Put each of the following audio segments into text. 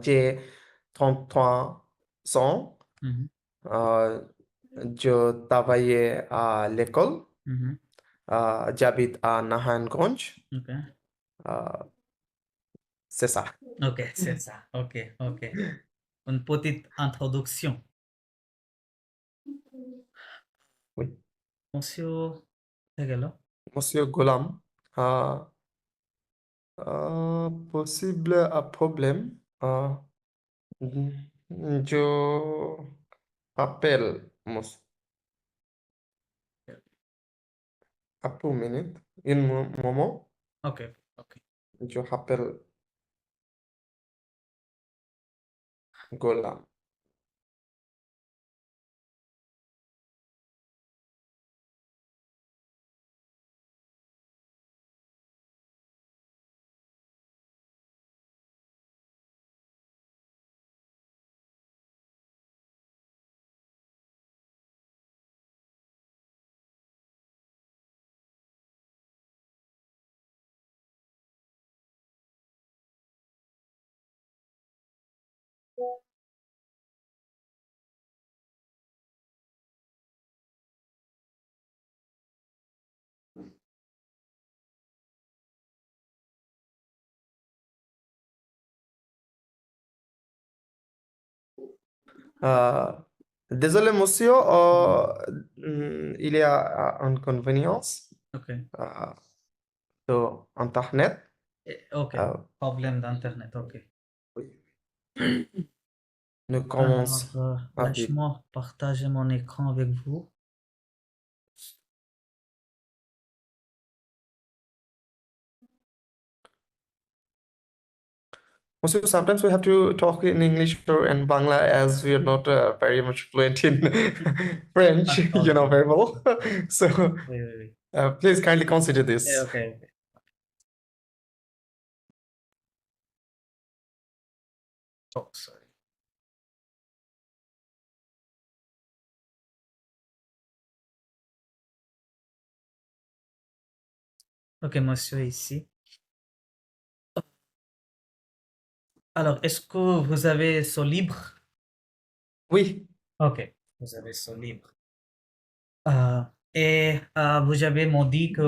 j'ai 33 ans. Mhm, Je travaillais à l'école. mhm. J'habite à Nahanganj. Ok, C'est ça. ok, c'est ça. Ok, ok. Une petite introduction. Oui. Monsieur হয়ে গেল। Monsieur Golam, possible problème. Je appelle à pour minute, moment, okay, okay. je rappelle Golam. Désolé, monsieur, il y a un inconvénience okay, de Internet. Okay. Problem d'internet, ok. Oui. Nous Alors, commençons avec. laisse-moi partager mon écran avec vous. Also, sometimes we have to talk in English or in Bangla as we are not very much fluent in French, you know, very well. So Oui, oui, oui. please kindly consider this. Ok, ok. Oh, sorry. Ok, monsieur, ici. Alors, est-ce que vous avez ce livre? Oui, Ok, vous avez ce livre. Euh, vous avez m'ont dit que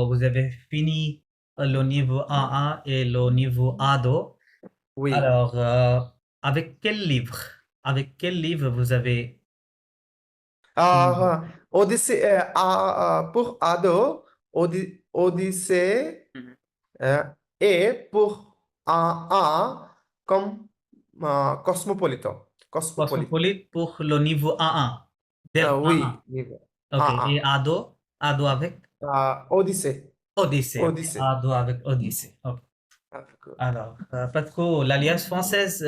vous avez fini le niveau A1 et le niveau A2. oui. Alors, avec quel livre? Avec quel livre vous avez fini? Odyssée, pour ado, Odyssée Mhm. et pour A comme cosmopolitan. Cosmopolite. Cosmopolite pour le niveau A1. Dev A1. Oui, niveau Ok, et A1. A2? A2 avec Odyssée. Odyssée. Ok, Odyssée. A2 avec Odyssée. Ok. D'accord. Alors, parce que l'Alliance française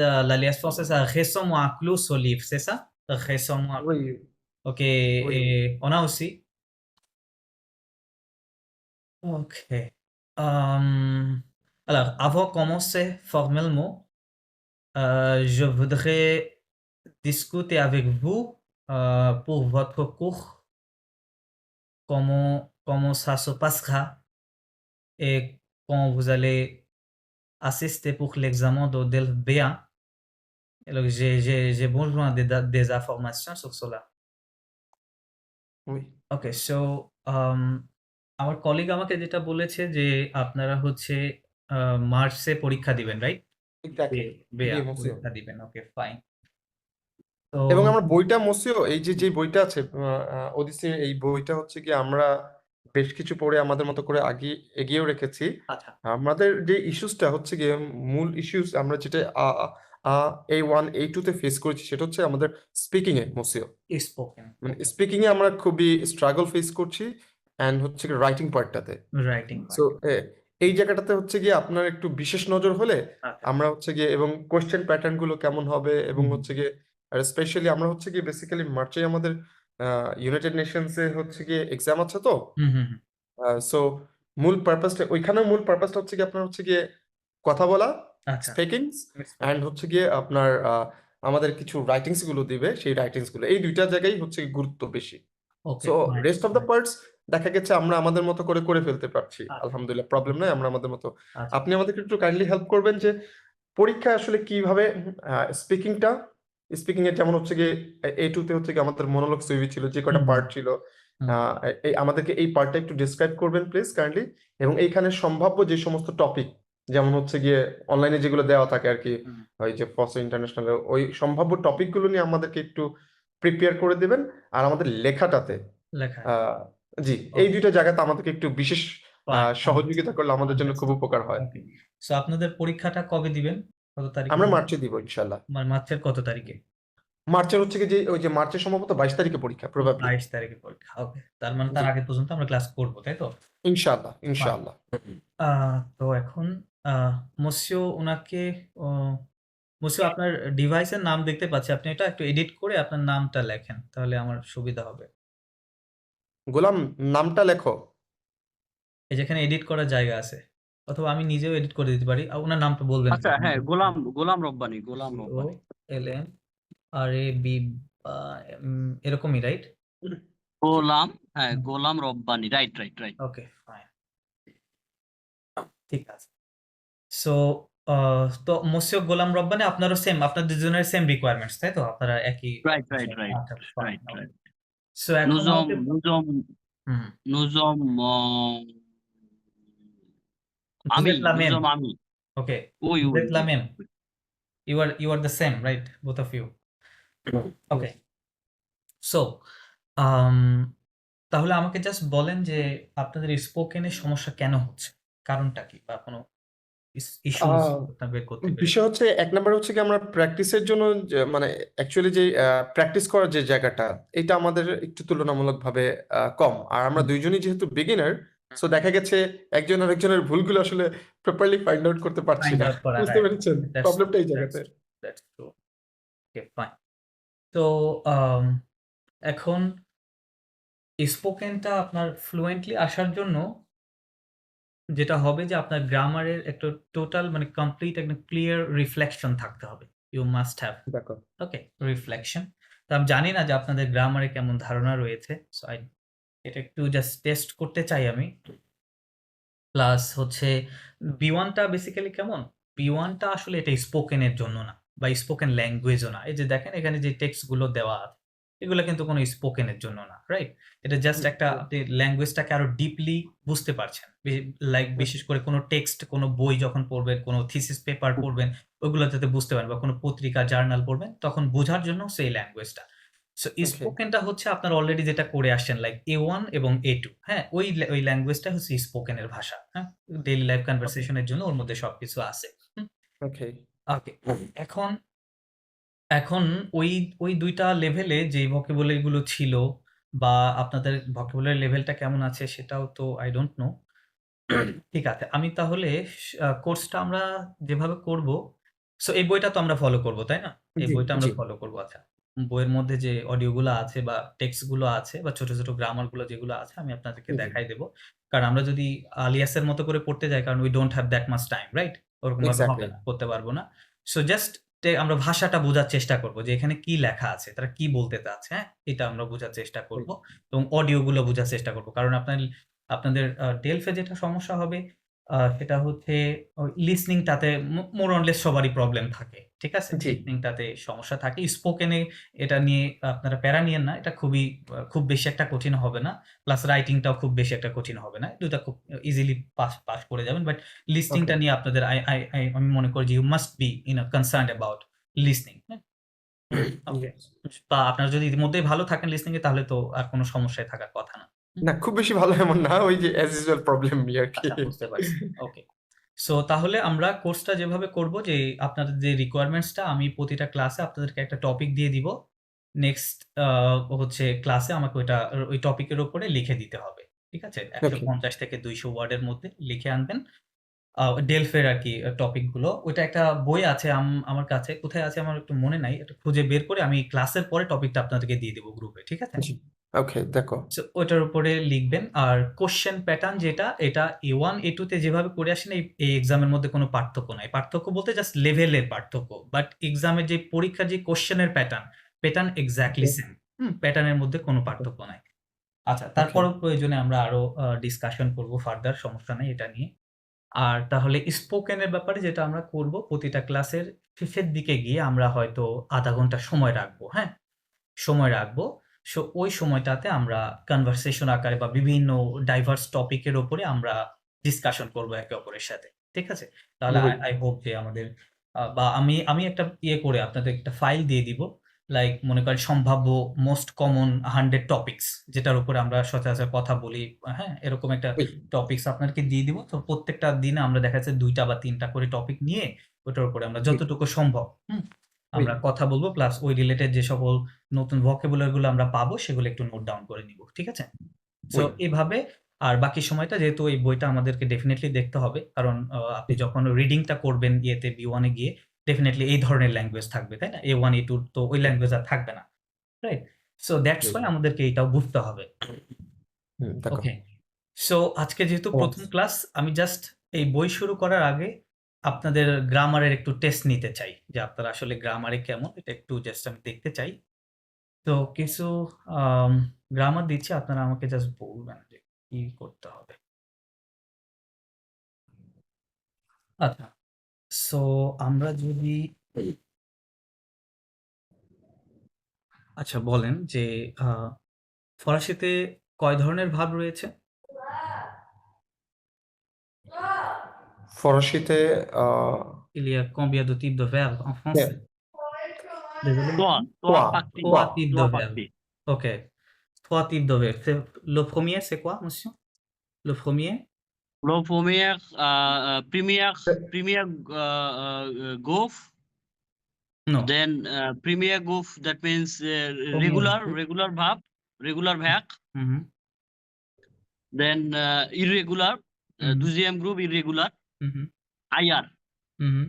a récemment inclus ce livre, c'est ça? Récemment. Oui, Ok, oui, oui. et on a aussi. Ok. Alors, avant de commencer formellement, je voudrais discuter avec vous pour votre cours, comment ça se passera et quand vous allez assister pour l'examen de DELF B1. Alors, j'ai besoin des informations sur cela. Oui, okay, so আমার colleague আমাকে যেটা বলেছে যে আপনারা হচ্ছে মার্চে পরীক্ষা দিবেন, রাইট? exactly. বেয়া জি, মসিও। পরীক্ষা দিবেন, ওকে ফাইন। তো এবং আমরা বইটা মসিও এই যে বইটা আছে ওদিসে, এই বইটা হচ্ছে কি আমরা বেশ কিছু পড়ে আমাদের মতো করে আগে এগিয়েও রেখেছি। আচ্ছা, আমাদের যে ইস্যুসটা হচ্ছে গিয়ে মূল ইস্যুস আমরা যেটা A1 A2 তে ফেস করেছি সেটা হচ্ছে আমাদের স্পিকিং এ মসিও। স্পোকেন, মানে ওকে, স্পিকিং এ আমরা খুবই স্ট্রাগল ফেস করছি অ্যান্ড হচ্ছে কি রাইটিং পার্টটাতে। রাইটিং সো পার্ট, এই জায়গাটাতে হচ্ছে গিয়ে আপনার একটু বিশেষ নজর হলে আচ্ছা, আমরা হচ্ছে গিয়ে, এবং কোয়েশ্চেন প্যাটার্ন গুলো কেমন হবে এবং হুম, হচ্ছে গিয়ে, আর স্পেশালি আমরা হচ্ছে গিয়ে বেসিক্যালি মার্চে আমাদের ইউনাইটেড নেশনস এ হচ্ছে গিয়ে এক্সাম আছে তো। হুম, হুম, হুম, সো মূল পারপাসটা ওইখানেও মূল পারপাসটা হচ্ছে গিয়ে আপনার হচ্ছে গিয়ে কথা বলা, আচ্ছা, স্পিকিংস অ্যান্ড স্পোকেন, হচ্ছে গিয়ে আপনার আমাদের কিছু রাইটিংস গুলো দিবে, সেই রাইটিংস গুলো এই দুইটা জায়গায় হচ্ছে গিয়ে গুরুত্ব বেশি। Okay so fine, rest of the parts দেখা গেছে আমরা আমাদের মতো করে ফেলতে পারছি, আচ্ছা, আলহামদুলিল্লাহ, প্রবলেম নাই, আমরা আমাদের মতো। আচ্ছা। আপনি আমাদেরকে একটু কাইন্ডলি হেল্প করবেন যে পরীক্ষায় আসলে কিভাবে স্পিকিংটা স্পিকিং এর যেমন হচ্ছে গিয়ে A2 তে হচ্ছে গিয়ে আমাদের মনোলগ সিভি ছিল, যে কয়টা হুম, পার্ট ছিল, হুম, এই আমাদেরকে এই পার্টটা একটু ডিসক্রাইব করবেন প্লিজ কাইন্ডলি। এবং এইখানে সম্ভাব্য যে সমস্ত টপিক, যেমন হচ্ছে গিয়ে অনলাইনে যেগুলো দেওয়া থাকে আর কি, হুম, ওই যে ফসো ইন্টারন্যাশনাল, ওই সম্ভাব্য টপিকগুলো নিয়ে আমাদেরকে একটু প্রিপেয়ার করে দেবেন। আর আমাদের লেখাটাতে লেখায়। আহ, জি, এই ওকে, দুইটা জায়গাতে আমাদেরকে একটু বিশেষ ফাইন, সহযোগিতা করলে আমাদের জন্য খুব আন্ডারস্টুড। উপকার হয়। ওকে, সো আপনাদের পরীক্ষাটা কবে দিবেন? কত তারিখে আমরা দিবেন? মার্চে দিব ইনশাল্লাহ। মার্চের কত তারিখে? মার্চের হচ্ছে কি যে ওই যে মার্চের সম্ভবত 22 তারিখে পরীক্ষা প্রবাবলি। 22 তারিখে পরীক্ষা। ওকে, তার মানে তার জি, আগে পর্যন্ত আমরা ক্লাস করবো, তাই তো? ইনশাআল্লাহ ফাইন। ইনশাআল্লাহ। তো এখন মসিও ওনাকে মসিও আপনার ডিভাইসের নাম দেখতে পাচ্ছি। আপনি এটা একটু এডিট করে আপনার নামটা লেখেন। তাহলে আমার সুবিধা হবে। গোলাম, নামটা লেখো। এই যেখানে এডিট করার জায়গা আছে। অথবা আমি নিজেও এডিট করে দিতে পারি। উনার নামটা বলবেন আচ্ছা, প্লিজ। হ্যাঁ, গোলাম রব্বানী, গোলাম রব্বানী। GOLMRAB এরকমই, রাইট? গোলাম, হ্যাঁ, Golam Rabbani, right right right okay, fine. ঠিক আছে। সো তো মসিও গোলাম রব্বানী আপনারও সেম, আপনার দুজনের সেম রিকোয়ারমেন্টস, তাই তো? আপনারা একই। রাইট রাইট রাইট আচ্ছা, ফাইন। রাইট রাইট সো এখন নুজম আমাকে নুজম হুম, নুজম আমি জুবেদ লামেম। নুজম আমি ওকে, ওই ওই জুবেদ ওই লামেম। You are the same, right? Both of you. Okay, so um তাহলে আমাকে জাস্ট বলেন যে আপনাদের স্পোকেনের সমস্যা কেন হচ্ছে? কারণটা কি? বা কোনো ইস্যুস আহ, আপনারা বের করতে বিষয় পেরেছেন? হচ্ছে, এক নাম্বার হচ্ছে কি আমরা প্র্যাকটিসের জন্য মানে অ্যাকচুয়ালি যে প্র্যাকটিস করার যে জায়গাটা, এটা আমাদের একটু তুলনামূলকভাবে কম। আর আমরা হুম, দুইজনই যেহেতু বিগিনার, হুম, সো দেখা গেছে একজন আরেকজনের ভুলগুলো আসলে প্রপারলি ফাইন্ড আউট করতে পারছি ফাইন্ড না। আউট করা, বুঝতে রাইট। পেরেছেন দ্যাটস ট্রু, প্রবলেমটা এই দ্যাটস জায়গাতে। True, that's true. Okay, fine. তো আম এখন স্পোকেনটা আপনার ফ্লুয়েন্টলি আসার জন্য যেটা হবে যে আপনার গ্রামারের একটা টোটাল মানে কমপ্লিট একটা ক্লিয়ার রিফ্লেকশন থাকতে হবে। You must have. দেখো, ওকে, রিফ্লেকশন। তো আমি জানি না যে আপনাদের গ্রামারে কেমন ধারণা রয়েছে। সো এটা একটু জাস্ট টেস্ট করতে চাই আমি। প্লাস হচ্ছে B1 টা বেসিক্যালি কেমন? B1 টা আসলে এটা স্পোকেন এর জন্য না বা স্পোকেন ল্যাঙ্গুয়েজও না। এই যে দেখেন এখানে যে টেক্সট গুলো দেওয়া আছে, এগুলা কিন্তু কোনো স্পোকেন এর জন্য না, রাইট? এটা জাস্ট একটা আপনি ল্যাঙ্গুয়েজটাকে আরো ডিপলি বুঝতে পারছেন। লাইক বিশেষ করে কোনো টেক্সট, কোনো বই যখন পড়বেন, কোনো থিসিস পেপার পড়বেন, ওগুলো যাতে বুঝতে পারেন বা কোনো পত্রিকা, জার্নাল পড়বেন, তখন বোঝার জন্য সেই ল্যাঙ্গুয়েজটা। সো ওকে, স্পোকেনটা হচ্ছে আপনারা অলরেডি যেটা করে আসছেন লাইক A1 এবং A2, হ্যাঁ? ওই ল্যাঙ্গুয়েজটা হচ্ছে স্পোকেনের ভাষা, হ্যাঁ? ডেইলি লাইফ ওকে, কনভারসেশন এর জন্য ওর মধ্যে সবকিছু আছে। হুম? ওকে, ওকে। এখন এখন ওই ওই ২ টা লেভেলে যেই ভোকাবুলারি গুলো ছিল বা আপনাদের ভোকাবুলারি লেভেলটা কেমন আছে সেটাও তো I don't know. ঠিক আছে। আমি তাহলে কোর্সটা আমরা যেভাবে করব, সো এই বইটা তো আমরা ফলো করব, তাই না? এই জি বইটা আমরা জি ফলো করব, আচ্ছা। বইয়ের মধ্যে যে অডিও গুলো আছে বা টেক্সট গুলো আছে বা ছোট, ছোট গ্রামার গুলো যেগুলো আছে আমি আপনাদেরকে জি, দেখাই দেব। কারণ আমরা যদি আলিয়াসের মতো করে পড়তে যাই, কারণ we don't have that much time, right? ওরকমভাবে হবে এক্স্যাক্টলি। না, করতে পারব না। সো জাস্ট আমরা ভাষাটা বোঝার চেষ্টা করব যে এখানে কি লেখা আছে, তারা কি বলতে চাচ্ছে, হ্যাঁ? এটা আমরা বোঝার চেষ্টা করব এবং অডিও গুলো বোঝার চেষ্টা করব। কারণ আপনাদের ডেলফে যেটা সমস্যা হবে সেটা হচ্ছে ওই লিসনিং টাতে মোর অর লেস সবারই প্রবলেম থাকে। ঠিক আছে? জি, লিসনিং টাতে সমস্যা থাকে। স্পোকেন এ এটা নিয়ে আপনারা প্যারা নিয়েন না। এটা খুব বেশি একটা কঠিন হবে না। প্লাস রাইটিং টাও খুব বেশি একটা কঠিন হবে না। ২ টা খুব ইজিলি পাস করে যাবেন। বাট লিসনিং ওকে, টা নিয়ে আপনাদের আমি মনে করি যে you must be concerned about listening. হ্যাঁ? ওকে। বা আপনারা যদি ইতিমধ্যেই ভালো থাকেন লিসনিং এ তাহলে তো আর কোন সমস্যায় থাকার কথা না। হুম? না খুব বেশি ভালো এমন না, ওই যে অ্যাজ ইউজুয়াল প্রবলেম নিয়ে আর কি। আচ্ছা, বুঝতে পারছি। ওকে। সো তাহলে আমরা কোর্সটা যেভাবে করব যে আপনাদের যে রিকোয়ারমেন্টস টা আমি প্রতিটা ক্লাসে আপনাদেরকে একটা টপিক দিয়ে দিব। নেক্সট হচ্ছে ক্লাসে আমাকে ওই টপিকের উপরে লিখে দিতে হবে। ঠিক আছে? ওকে, ১৫০ থেকে ২০০ ওয়ার্ডের মধ্যে লিখে আনবেন। ডেলফের আরকি টপিক গুলো। ওইটা একটা বই আছে আমার কাছে। কোথায় আছে আমার একটু মনে নাই। এটা খুঁজে বের করে আমি ক্লাসের পরে টপিকটা আপনাদেরকে দিয়ে দিব গ্রুপে। ঠিক আছে? জি, ওকে, দেখো, সো ওইটার উপরে লিখবেন। আর কোয়েশ্চেন প্যাটার্ন যেটা, এটা A1, A2 তে যেভাবে করে আসেন এই এক্সামের মধ্যে কোনো পার্থক্য নাই। পার্থক্য বলতে জাস্ট লেভেলের পার্থক্য। বাট এক্সামের যে পরীক্ষার যে কোয়েশ্চেনের প্যাটার্ন এক্সাক্টলি ওকে, সেম। প্যাটার্নের মধ্যে কোনো পার্থক্য নাই। আচ্ছা, ওকে, তারপরেও প্রয়োজনে আমরা আরো ডিসকাশন করব ফার্দার, সমস্যা নাই এটা নিয়ে। আর তাহলে স্পোকেনের ব্যাপারে যেটা আমরা করব, প্রতিটা ক্লাসের শেষের দিকে গিয়ে আমরা হয়তো আধা ঘন্টা সময় রাখবো, হ্যাঁ? সময় রাখবো। সো ওই সময়টাতে আমরা কনভারসেশন আকারে বা বিভিন্ন ডাইভার্স টপিকের উপরে আমরা ডিসকাশন করবো একে অপরের সাথে। ঠিক আছে? তাহলে Oui. আই হোপ যে আমাদের বা আমি একটা করে আপনাদের একটা ফাইল দিয়ে দিব। লাইক মনে করেন সম্ভাব্য মোস্ট কমন 100 টপিকস যেটার উপরে আমরা সচরাচর কথা বলি, হ্যাঁ? এরকম একটা Oui. টপিকস আপনাদেরকে দিয়ে দিব। তো প্রত্যেকটা দিনে আমরা দেখা যাচ্ছে ২ টা বা ৩ টা করে টপিক নিয়ে ওটার উপরে আমরা যতটুকু সম্ভব, আমরা Oui. কথা বলবো, প্লাস ওই রিলেটেড যে সকল নতুন ভোকাবুলারি গুলো আমরা পাবো সেগুলো একটু নোট ডাউন করে নিব। ঠিক আছে? So Oui. এভাবে। আর বাকি সময়টা যেহেতু এই বইটা আমাদেরকে ডেফিনিটলি দেখতে হবে। কারণ আপনি যখন রিডিংটা করবেন ইয়েতে B1 এ গিয়ে ডেফিনিটলি এই ধরনের ল্যাঙ্গুয়েজ থাকবে, তাই না? A1, A2 তো ওই ল্যাঙ্গুয়েজ আর থাকবে না। Right? So that's Oui. Why আমাদেরকে এটাও বুঝতে হবে। D'accord. ওকে। সো আজকে যেহেতু Oh. ১ম ক্লাস, আমি জাস্ট এই বই শুরু করার আগে আপনাদের গ্রামারের একটু টেস্ট নিতে চাই। যে আপনারা আসলে গ্রামারে কেমন, এটা একটু জাস্ট আমি দেখতে চাই। তো কিছু আম গ্রামার দিচ্ছি, আপনারা আমাকে জাস্ট বলবেন যে কি করতে হবে। আচ্ছা। সো আমরা যদি আচ্ছা বলেন যে আ ফরাসিতে কয় ধরনের ভার্ব রয়েছে? ফরাসিতে Il y a combien de types de verbes en français? Désolé, Toya monsieur? Toya Trois. পাখি 3 Trois. types de তোয়া verbes. পাখি OK. 3 types de verbes. Le premier, c'est quoi, monsieur? Le premier? Le premier goof, Non. then premier goof, that means Premier group. regular verb, regular verb, Mhm. then irregular, Mhm. deuxième group irregular, Mhm. IR, Mhm.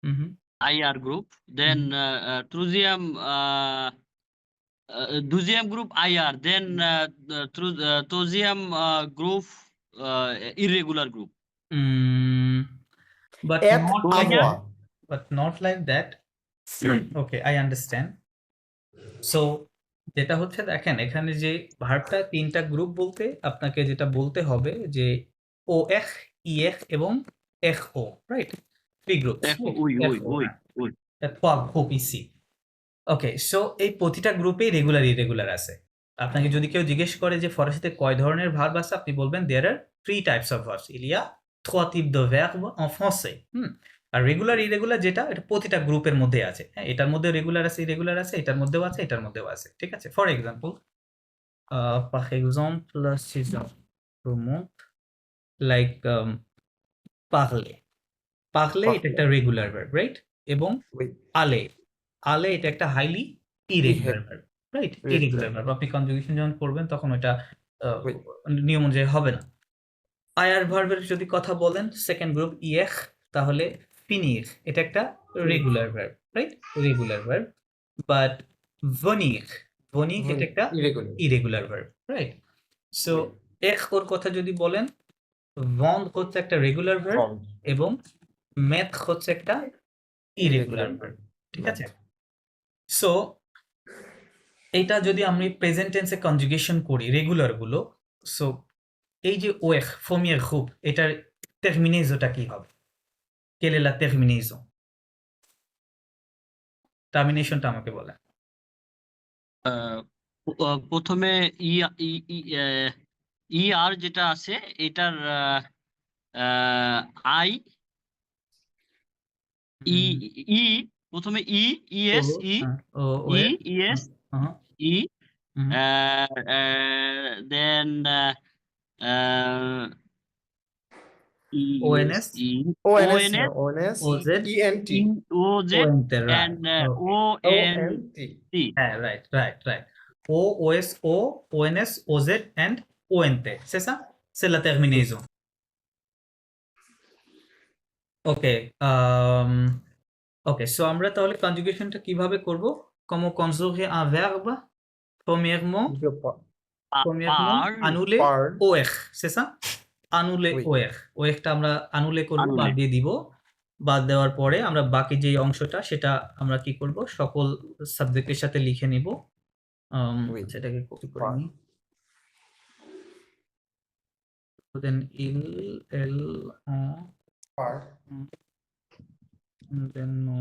Mhm. IR group, then deuxième group IR, then troisième group irregular group. But Être, not like Combien? avoir. that. But not like that. Okay, I understand. So যেটা হচ্ছে দেখেন এখানে যে ভার্বটা ৩ টা group বলতে আপনাকে যেটা বলতে হবে যে OF, EF এবং FO, right? 3 groups, right? Oui, oui, FO, oui, হ্যাঁ। oui. 3 group ici. ওকে, সো এই প্রতিটা গ্রুপেই রেগুলার ইরেগুলার আছে। আপনাকে যদি কেউ জিজ্ঞেস করে যে ফরাসিতে কয় ধরনের ভার্ব আছে, আপনি বলবেন there are 3 types of verbs. Il y a 3 types de verbes en français. R regular irregular যেটা, এটা প্রতিটা গ্রুপের মধ্যে আছে। হ্যাঁ, এটার মধ্যে রেগুলার আছে, ইরেগুলার আছে, এটার মধ্যেও আছে, এটার মধ্যেও আছে। ঠিক আছে? For example, par exemple, si je remonte, like parler. Parler এটা একটা রেগুলার ভার্ব, রাইট? এবং Oui. aller. aller এটা একটা highly irregular verb, right? Irregular verb. আপনি কনজুগেশন যখন করবেন তখন ওটা Oui. নিয়ম অনুযায়ী হবে না। আয়ার ভার্বের যদি কথা বলেন, সেকেন্ড গ্রুপ ইয়েখ, তাহলে ফিনির এটা একটা regular verb, right? Regular verb. But ভনির এটা একটা Irregular. Irregular verb, right? So এখ ওর কথা যদি বলেন, ভন্ড হচ্ছে একটা রেগুলার ভার্ব From. এবং মেথ হচ্ছে একটা ইরেগুলার ভার্ব। ঠিক আছে? সো এইটা যদি আমি প্রেজেন্ট টেন্সে কনজুগেশন করি রেগুলার গুলো, সো এই যে ওয়েখ ফমিয়ার গ্রুপ, এটার টার্মিনেজোটা কি হবে? quelle est la terminaison? টার্মিনেশনটা আমাকে বলেন। প্রথমে আর যেটা আছে এটার আই ই প্রথমে ES E ES E then ONS, ONS, ONS, ONS, OZ, ENT. OZ, ONT, right? and Okay. ONT. হ্যাঁ, right. OS, ONS, OZ and ONT. C'est ça? C'est la terminaison. Okay, okay, so আমরা তাহলে কনজুগেশনটা কিভাবে করব? Comment conjuguer un verbe? Premièrement, Par, annuler Par. OR, c'est ça? Annuler Oui. OR. OR টা আমরা annule করব, Annule. বাদ দিয়ে দিব। বাদ দেওয়ার পরে আমরা বাকি যে অংশটা সেটা আমরা কি করব? সকল সাবজেক্টের সাথে লিখে নিব। Oui. সেটাকে কপি করে Par. নিই। then il, el, en, Parle. then no,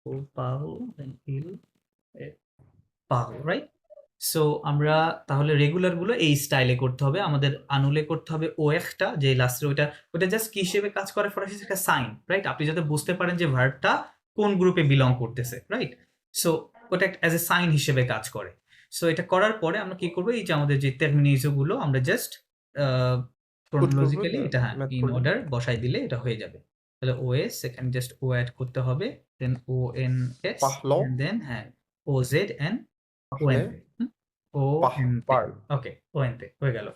o, parle, then il, parle, right? So আমরা তাহলে রেগুলার গুলো এই স্টাইলে করতে হবে। আমাদের আনুলে করতে হবে ও একটা যে লাস্টের ওটা জাস্ট কি হিসেবে কাজ করে ফরাসি একটা সাইন, রাইট? আপনি যাতে বুঝতে পারেন যে ভার্বটা কোন গ্রুপে বিলং করতেছে, রাইট? সো ওটা অ্যাজ এ সাইন হিসেবে কাজ করে। সো এটা করার পরে আমরা কি করবো, এই যে আমাদের যে টার্মিনেজো গুলো আমরা জাস্ট ক্রোনোলজিক্যালি এটা হ্যাঁ math ইন করলে। অর্ডার বসাই দিলে এটা হয়ে যাবে। তাহলে ওএস এখানে জাস্ট ও অ্যাড করতে হবে, দেন ও এন এস, Parlons. দেন হ্যাঁ ও জেড এন Parler. ওএনতে, ওএনতে, Parle. ওকে ওএনতে হয়ে গেল।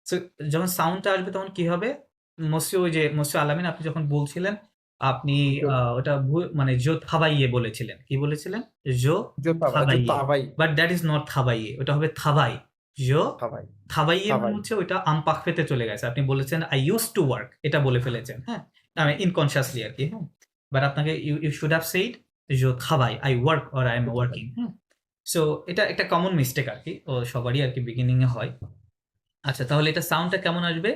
সো যখন সাউন্ডটা আসবে তখন কি হবে, মসিউ আলামিন আপনি যখন বলছিলেন আপনি ওটা মানে জো থাবাইয়ে বলেছিলেন, কি বলেছিলেন? জো Je থাবাইয়ে, travaille. But that is not থাবাইয়ে, ওটা হবে থাবাই। জো Travaille. থাবাইয়ে মানে থাবাই। হচ্ছে ওইটা আমপাখফেতে চলে গেছে। আপনি বলেছেন আই ইউজ টু ওয়ার্ক, এটা বলে ফেলেছেন, হ্যাঁ আমি ইনকনসিয়াসলি আর কি, হ্যাঁ বাট আপনাকে ইউ শুড হ্যাভ সেইড জো থাবাই, I work or I am working, হ্যাঁ। সো এটা একটা কমন মিস্টেক আর কি, ও সবারই আর কি বিগিনিং এ হয়। আচ্ছা তাহলে এটা সাউন্ডটা কেমন আসবে?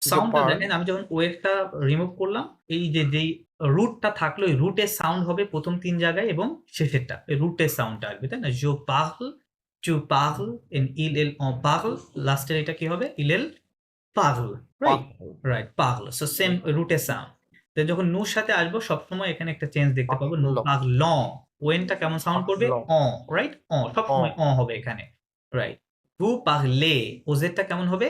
সাউন্ডটা parle. দেখেন আমি যখন ওয়েভটা রিমুভ করলাম, এই যে যেই রুটটা থাকলো এই রুটের সাউন্ড হবে প্রথম ৩ জায়গায় এবং শেষেরটা এই রুটের সাউন্ডটা আসবে, তাই না? je parle, tu parles, and il en parle, লাস্টের এটা কি হবে? il parle, right? Parle. Right parle, so same রুটের সাউন্ড। দেন যখন নুর সাথে আসবো সবসময় এখানে একটা চেঞ্জ দেখতে পাবো, nous Parlons. parlons, ওয়েনটা কেমন সাউন্ড করবে? Parlons. অ, রাইট? অ, সবসময় অ হবে এখানে, রাইট? vous parlez, ওজেরটা কেমন হবে?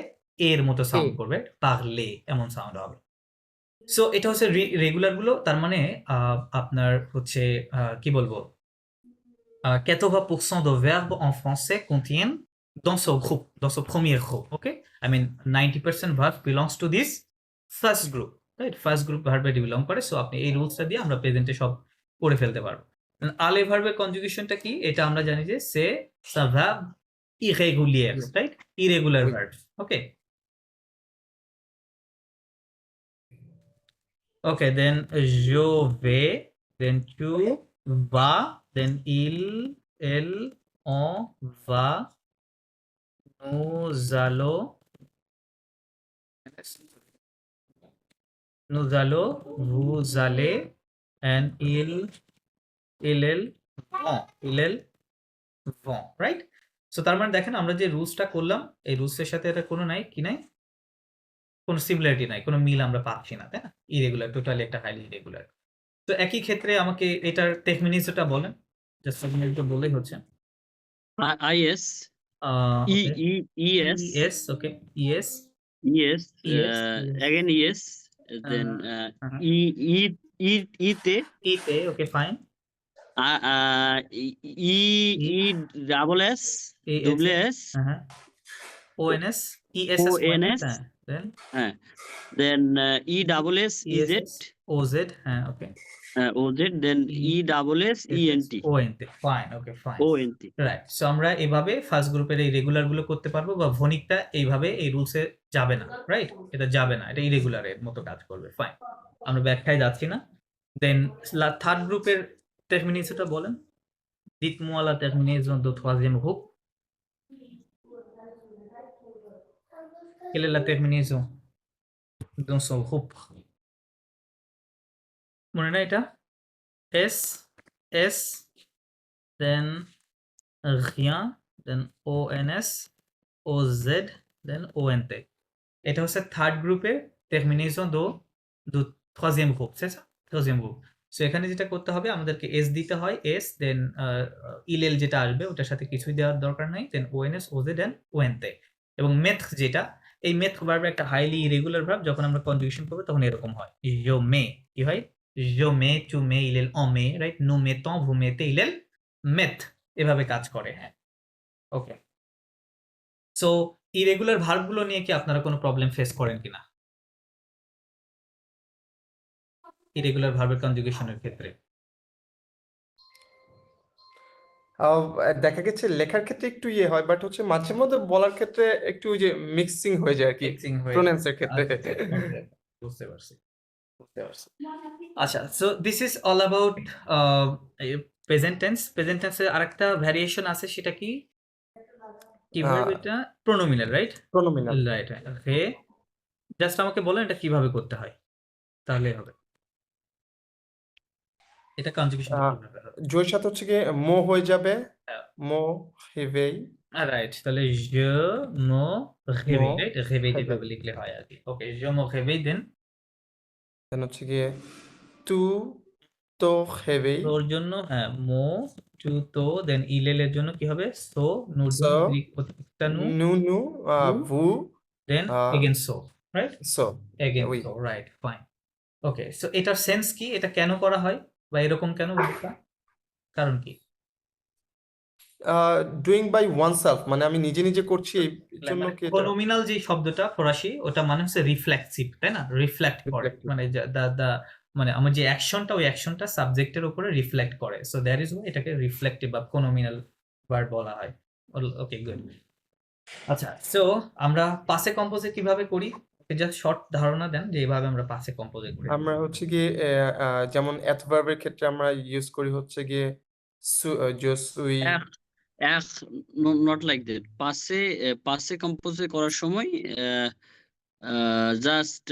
এর মতো সাউন্ড এ। করবে, পারলে এমন সাউন্ড হবে। সো এটা হচ্ছে রেগুলার গুলো, তার মানে আপনার হচ্ছে কি বলবো, 80% de verbes en français contiennent dans ce groupe, dans ce premier groupe, okay? I mean 90% verb belongs to this first group, right? First group verb A belong করে, সো আপনি এই রুলসটা দিয়ে আমরা প্রেজেন্টে সব করে ফেলতে পারবো। আলে ভার্বের কনজুগেশনটা কি? এটা আমরা জানি যে সে সা ভার্ব ইরেগুলিয়ার, right? Irregular Oui. Verb, okay? Okay, then je vais, then tu vas, then il, elle, on va, nous allons, vous allez, and elle vont, right? So তার মানে দেখেন আমরা যে রুলসটা করলাম এই রুলসের সাথে এটা কোনো নাই, কি নাই? কোনো সিমিলারিটি নাই, কোনো মিল আমরা পাচ্ছি না, তাই না? ইরেগুলার, টোটালি একটা হাইলি ইরেগুলার। তো একই ক্ষেত্রে আমাকে এটার টেকনিকটা বলেন, জাস্ট টেকনিকটা বললেই হচ্ছে। IS, Okay. ES, ES, okay. ES, ES, ES, again ES, then E-te, E-te, okay, fine. double S, double S, ONS, ES, ONS, then E double S, EZ, OZ, okay. OZ, then E double S, ENT, ONT, fine, okay, fine. ONT. Right. So আমরা এভাবে first গ্রুপের এই regular গুলো করতে পারবো, বা ভনিকটা এইভাবে এই রুলসে যাবে না, রাইট? এটা যাবে না, এটা ইরেগুলার এর মতো কাজ করবে, ফাইন। আমরা ব্যাখ্যায় যাচ্ছি না। দেন থার্ড গ্রুপের টার্মিনেশনটা বলেন। dites-moi la terminaison du troisième groupe. Quelle est la terminaison dans ce groupe? মনে না এটা? S, S, then rien, then ONS, OZ, then ONT. এটা হচ্ছে থার্ড গ্রুপের terminaison du troisième groupe, c'est ça? troisième groupe. So এখানে যেটা করতে হবে আমাদেরকে এস দিতে হয়, এস, দেন ইলেল যেটা আসবে ওটার সাথে কিছুই দেওয়ার দরকার নাই, দেন ওএনএস, ওজেড এন্ড ওএনতে। এবং মেথ যেটা, এই মেথ ভার্ব একটা হাইলি ইরেগুলার ভার্ব, যখন আমরা কনজুগেশন করব তখন এরকম হয়, yo mets, কি হয়? yo mets, tu mets, il on met, right? nous mettons, vous mettez, il met, এভাবে কাজ করে, হ্যাঁ। ওকে, সো ইরেগুলার ভার্বগুলো নিয়ে কি আপনারা কোনো প্রবলেম ফেস করেন কিনা? ইরেগুলার ভার্বের কনজুগেশনের ক্ষেত্রে দেখা গেছে লেখার ক্ষেত্রে একটু ইয়ে হয়, বাট হচ্ছে মাঝে মধ্যে বলার ক্ষেত্রে একটু ওই যে মিক্সিং হয়ে যায় আর কি, মিক্সিং হয়ে প্রোনাউন্সের ক্ষেত্রে। বুঝতে পারছি। আচ্ছা, so this is all about present tense. Present টেন্সের আরেকটা ভ্যারিয়েশন আছে, সেটা কি? কি ভার্ব এটা? Pronominal, right? Pronominal. Right, right. হে, জাস্ট আমাকে বলেন এটা কিভাবে করতে হয়, তাহলেই হবে। এটা কনজুগেশনটা কিভাবে হবে? জয়ের সাথে হচ্ছে গিয়ে মো হয়ে যাবে, হ্যাঁ। মো হেভেই, রাইট, তাহলে je me réveille, মো রাইট? réveille হেভেই। যেভাবে লিখলে হয় আর কি। ওকে, je me réveille, দেন দেন হচ্ছে গিয়ে তু তো হেভেই, তোর জন্য, হ্যাঁ, মো টু তো, দেন ইলেলের জন্য কি হবে? সো, নুর সো জন্য প্রত্যেকটা নু, নু নু ভু, ভু then again so, right? So again উই। So, right, fine. Okay, so এটার সেন্স কি? এটা কেন করা হয় বা এরকম কেন ভাবটা? কারণ কি? ডুইং বাই ওয়ান সেলফ, মানে আমি নিজে নিজে করছি এই জন্য মানে কি এটা প্রোনোমিনাল যে শব্দটা ফরাসি, ওটা মানে হচ্ছে রিফ্লেক্সিভ, তাই না? রিফ্লেক্ট করে, reflective। মানে দা মানে আমার যে অ্যাকশনটা, ওই অ্যাকশনটা সাবজেক্টের উপরে রিফ্লেক্ট করে। সো দ্যাট ইজ ওয়াই এটাকে রিফ্লেক্টিভ বা প্রোনোমিনাল ভার্ব বলা হয়। ওকে, গুড। আচ্ছা, সো আমরা পাসে কম্পোজে কিভাবে করি? জাস্ট শর্ট ধারণা দেন যে এইভাবে আমরা পাসে কম্পোজে করি। আমরা হচ্ছে গিয়ে যেমন অ্যাডভার্বের ক্ষেত্রে আমরা ইউজ করি হচ্ছে গিয়ে জো সুই, এক নট লাইক দ্যাট। পাসে কম্পোজে করার সময় জাস্ট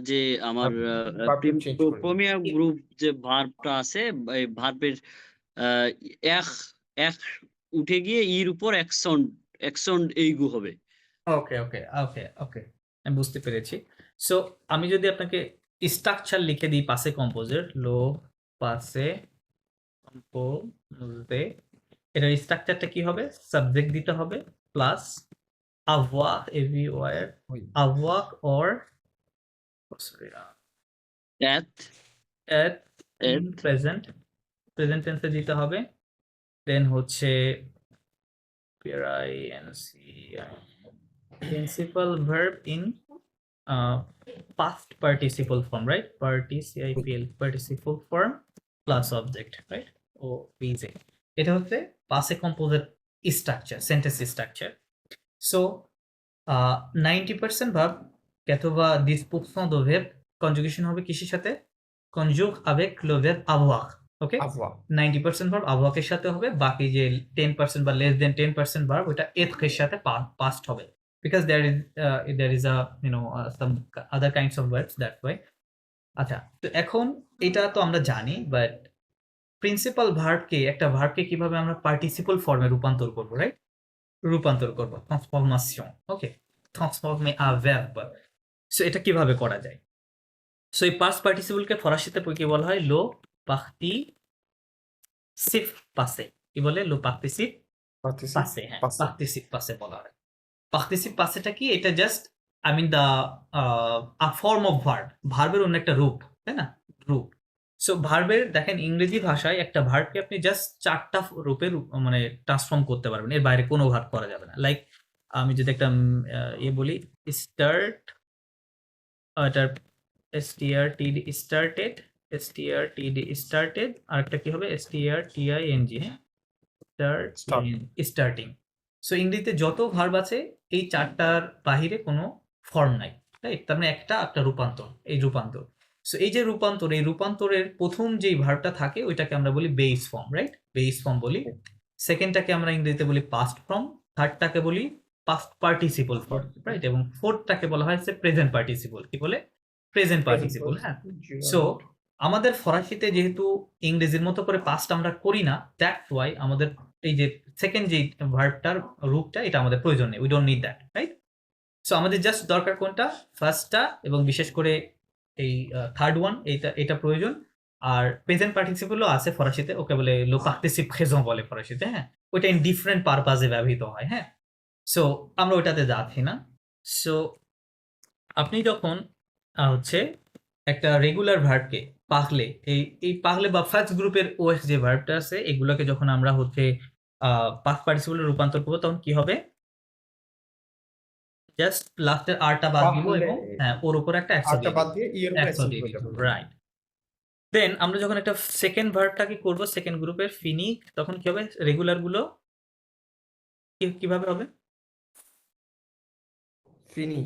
যে আমার ভার্বটা চেঞ্জ করি। প্রোমিয়া গ্রুপ যে ভার্বটা আছে, এই ভার্বের এক এক উঠে গিয়ে ইর উপর অ্যাকশন এইগু হবে। ওকে, ওকে, ওকে, ওকে, আমি বুঝতে পেরেছি। সো আমি যদি আপনাকে স্ট্রাকচার লিখে দিই পাসে কম্পোজের, লো পাসে কম্পোজে, এটার স্ট্রাকচারটা কি হবে? সাবজেক্ট দিতে হবে plus avoir, AVOR, we. avoir or sorry, At at in present টেন্সে দিতে হবে। দেন হচ্ছে principal verb in past participle form, right? Participle form plus object, right? O VJ, এটা হচ্ছে পাসে কম্পোজের structure, sentence structure. So 90% verb অথবা 10% de verb কনজুগেশন হবে কিসের সাথে? conjugue avec le verbe avoir, ওকে? avoir 90% ভার্ব avoir এর সাথে হবে, বাকি যে 10% বা less than 10% ভার্ব ওটা être এর সাথে past হবে, because there is a some other kinds of verbs that way. আচ্ছা, তো এখন এটা তো আমরা জানি, বাট প্রিন্সিপাল ভার্বকে, একটা ভার্বকে কিভাবে আমরা পার্টিসিপল ফর্মে রূপান্তর করব, রাইট? রূপান্তর করব, ট্রান্সফরমেশন, ওকে, ট্রান্সফর্মে আ ভার্ব। সো এটা কিভাবে করা যায়? সো এই পাস্ট পার্টিসিপলকে ফরাসিতে কি বলা হয়? লো পার্টিসিপ পাসে। কি বলে? লো পার্টিসিপ participe পাসে, হ্যাঁ, passé। পার্টিসিপ পাসে বলা হয়। পার্টিসিপ পাসেটা কি? এটা just I mean the a form of verb, ভার্বের অন্য একটা রূপ, তাই না? রূপ। সো ভার্বের দেখেন ইংরেজি ভাষায় একটা ভার্বকে আপনি জাস্ট ৪ টা রূপে মানে ট্রান্সফর্ম করতে পারবেন। এর বাইরে কোনো ভার্ব করা যাবে না। লাইক আমি যদি একটা বলি, স্টার্ট, এটার strtd started, strtd started, আরেকটা কি হবে? strting, হ্যাঁ? স্টার্টিং। সো ইংরেজিতে যত ভার্ব আছে এই ৪ টার বাহিরে কোনো ফর্ম নাই, রাইট? তার মানে একটা রূপান্তর, এই রূপান্তর। সো এই যে রূপান্তর, এই রূপান্তরের প্রথম যেই ভার্বটা থাকে ওইটাকে আমরা বলি base form, right? Base form বলি। সেকেন্ডটাকে আমরা ইংরেজিতে বলি পাস্ট ফর্ম, থার্ডটাকে বলি পাস্ট পার্টিসিপল ফর্ম, রাইট? এবং ফোর্থটাকে বলা হয় প্রেজেন্ট পার্টিসিপল। কি বলে? প্রেজেন্ট পার্টিসিপল, হ্যাঁ। সো আমাদের ফরাসিতে যেহেতু ইংরেজির মতো করে পাস্ট আমরা করি না, দ্যাটস ওয়াই আমাদের এই যে সেকেন্ড যে ভার্বটার রূপটা, এটা আমাদের প্রয়োজন নেই, we don't need that, right? So আমাদের জাস্ট দরকার কোনটা? ফার্স্টটা, এবং বিশেষ করে এই থার্ড ওয়ান, এটা প্রয়োজন। আর প্রেজেন্ট পার্টিসিপলও আছে ফরাসিতে, ওকে বলে লো পার্টিসিপ প্রেজেন্ট বলে ফরাসিতে, হ্যাঁ। ওইটা ইন ডিফারেন্ট পারপাজে ব্যবহৃত হয়, হ্যাঁ। সো আমরা ওইটাতে যাচ্ছি না। সো আপনি যখন হচ্ছে একটা রেগুলার ভার্বকে পাকলে, এই পাকলে বা ফার্স্ট গ্রুপের ওএস যে ভার্বটা আছে, এগুলোকে যখন আমরা হচ্ছে পাস্ট পার্টিসিপলে রূপান্তর করব, তখন কি হবে? জাস্ট লাস্টের আরটা বাদ দিব এবং হ্যাঁ, ওর উপর একটা ১০০ আরটা দিয়ে বাদ দিব। দিয়ে ইয়ের উপর ১০০ অ্যাকসেন্ট দিয়ে হয়ে দিব, যাবে। রাইট। দেন আমরা যখন একটা সেকেন্ড ভার্বটাকে করব, সেকেন্ড গ্রুপের ফিনি, তখন কি হবে? রেগুলার গুলো কিভাবে হবে? ফিনি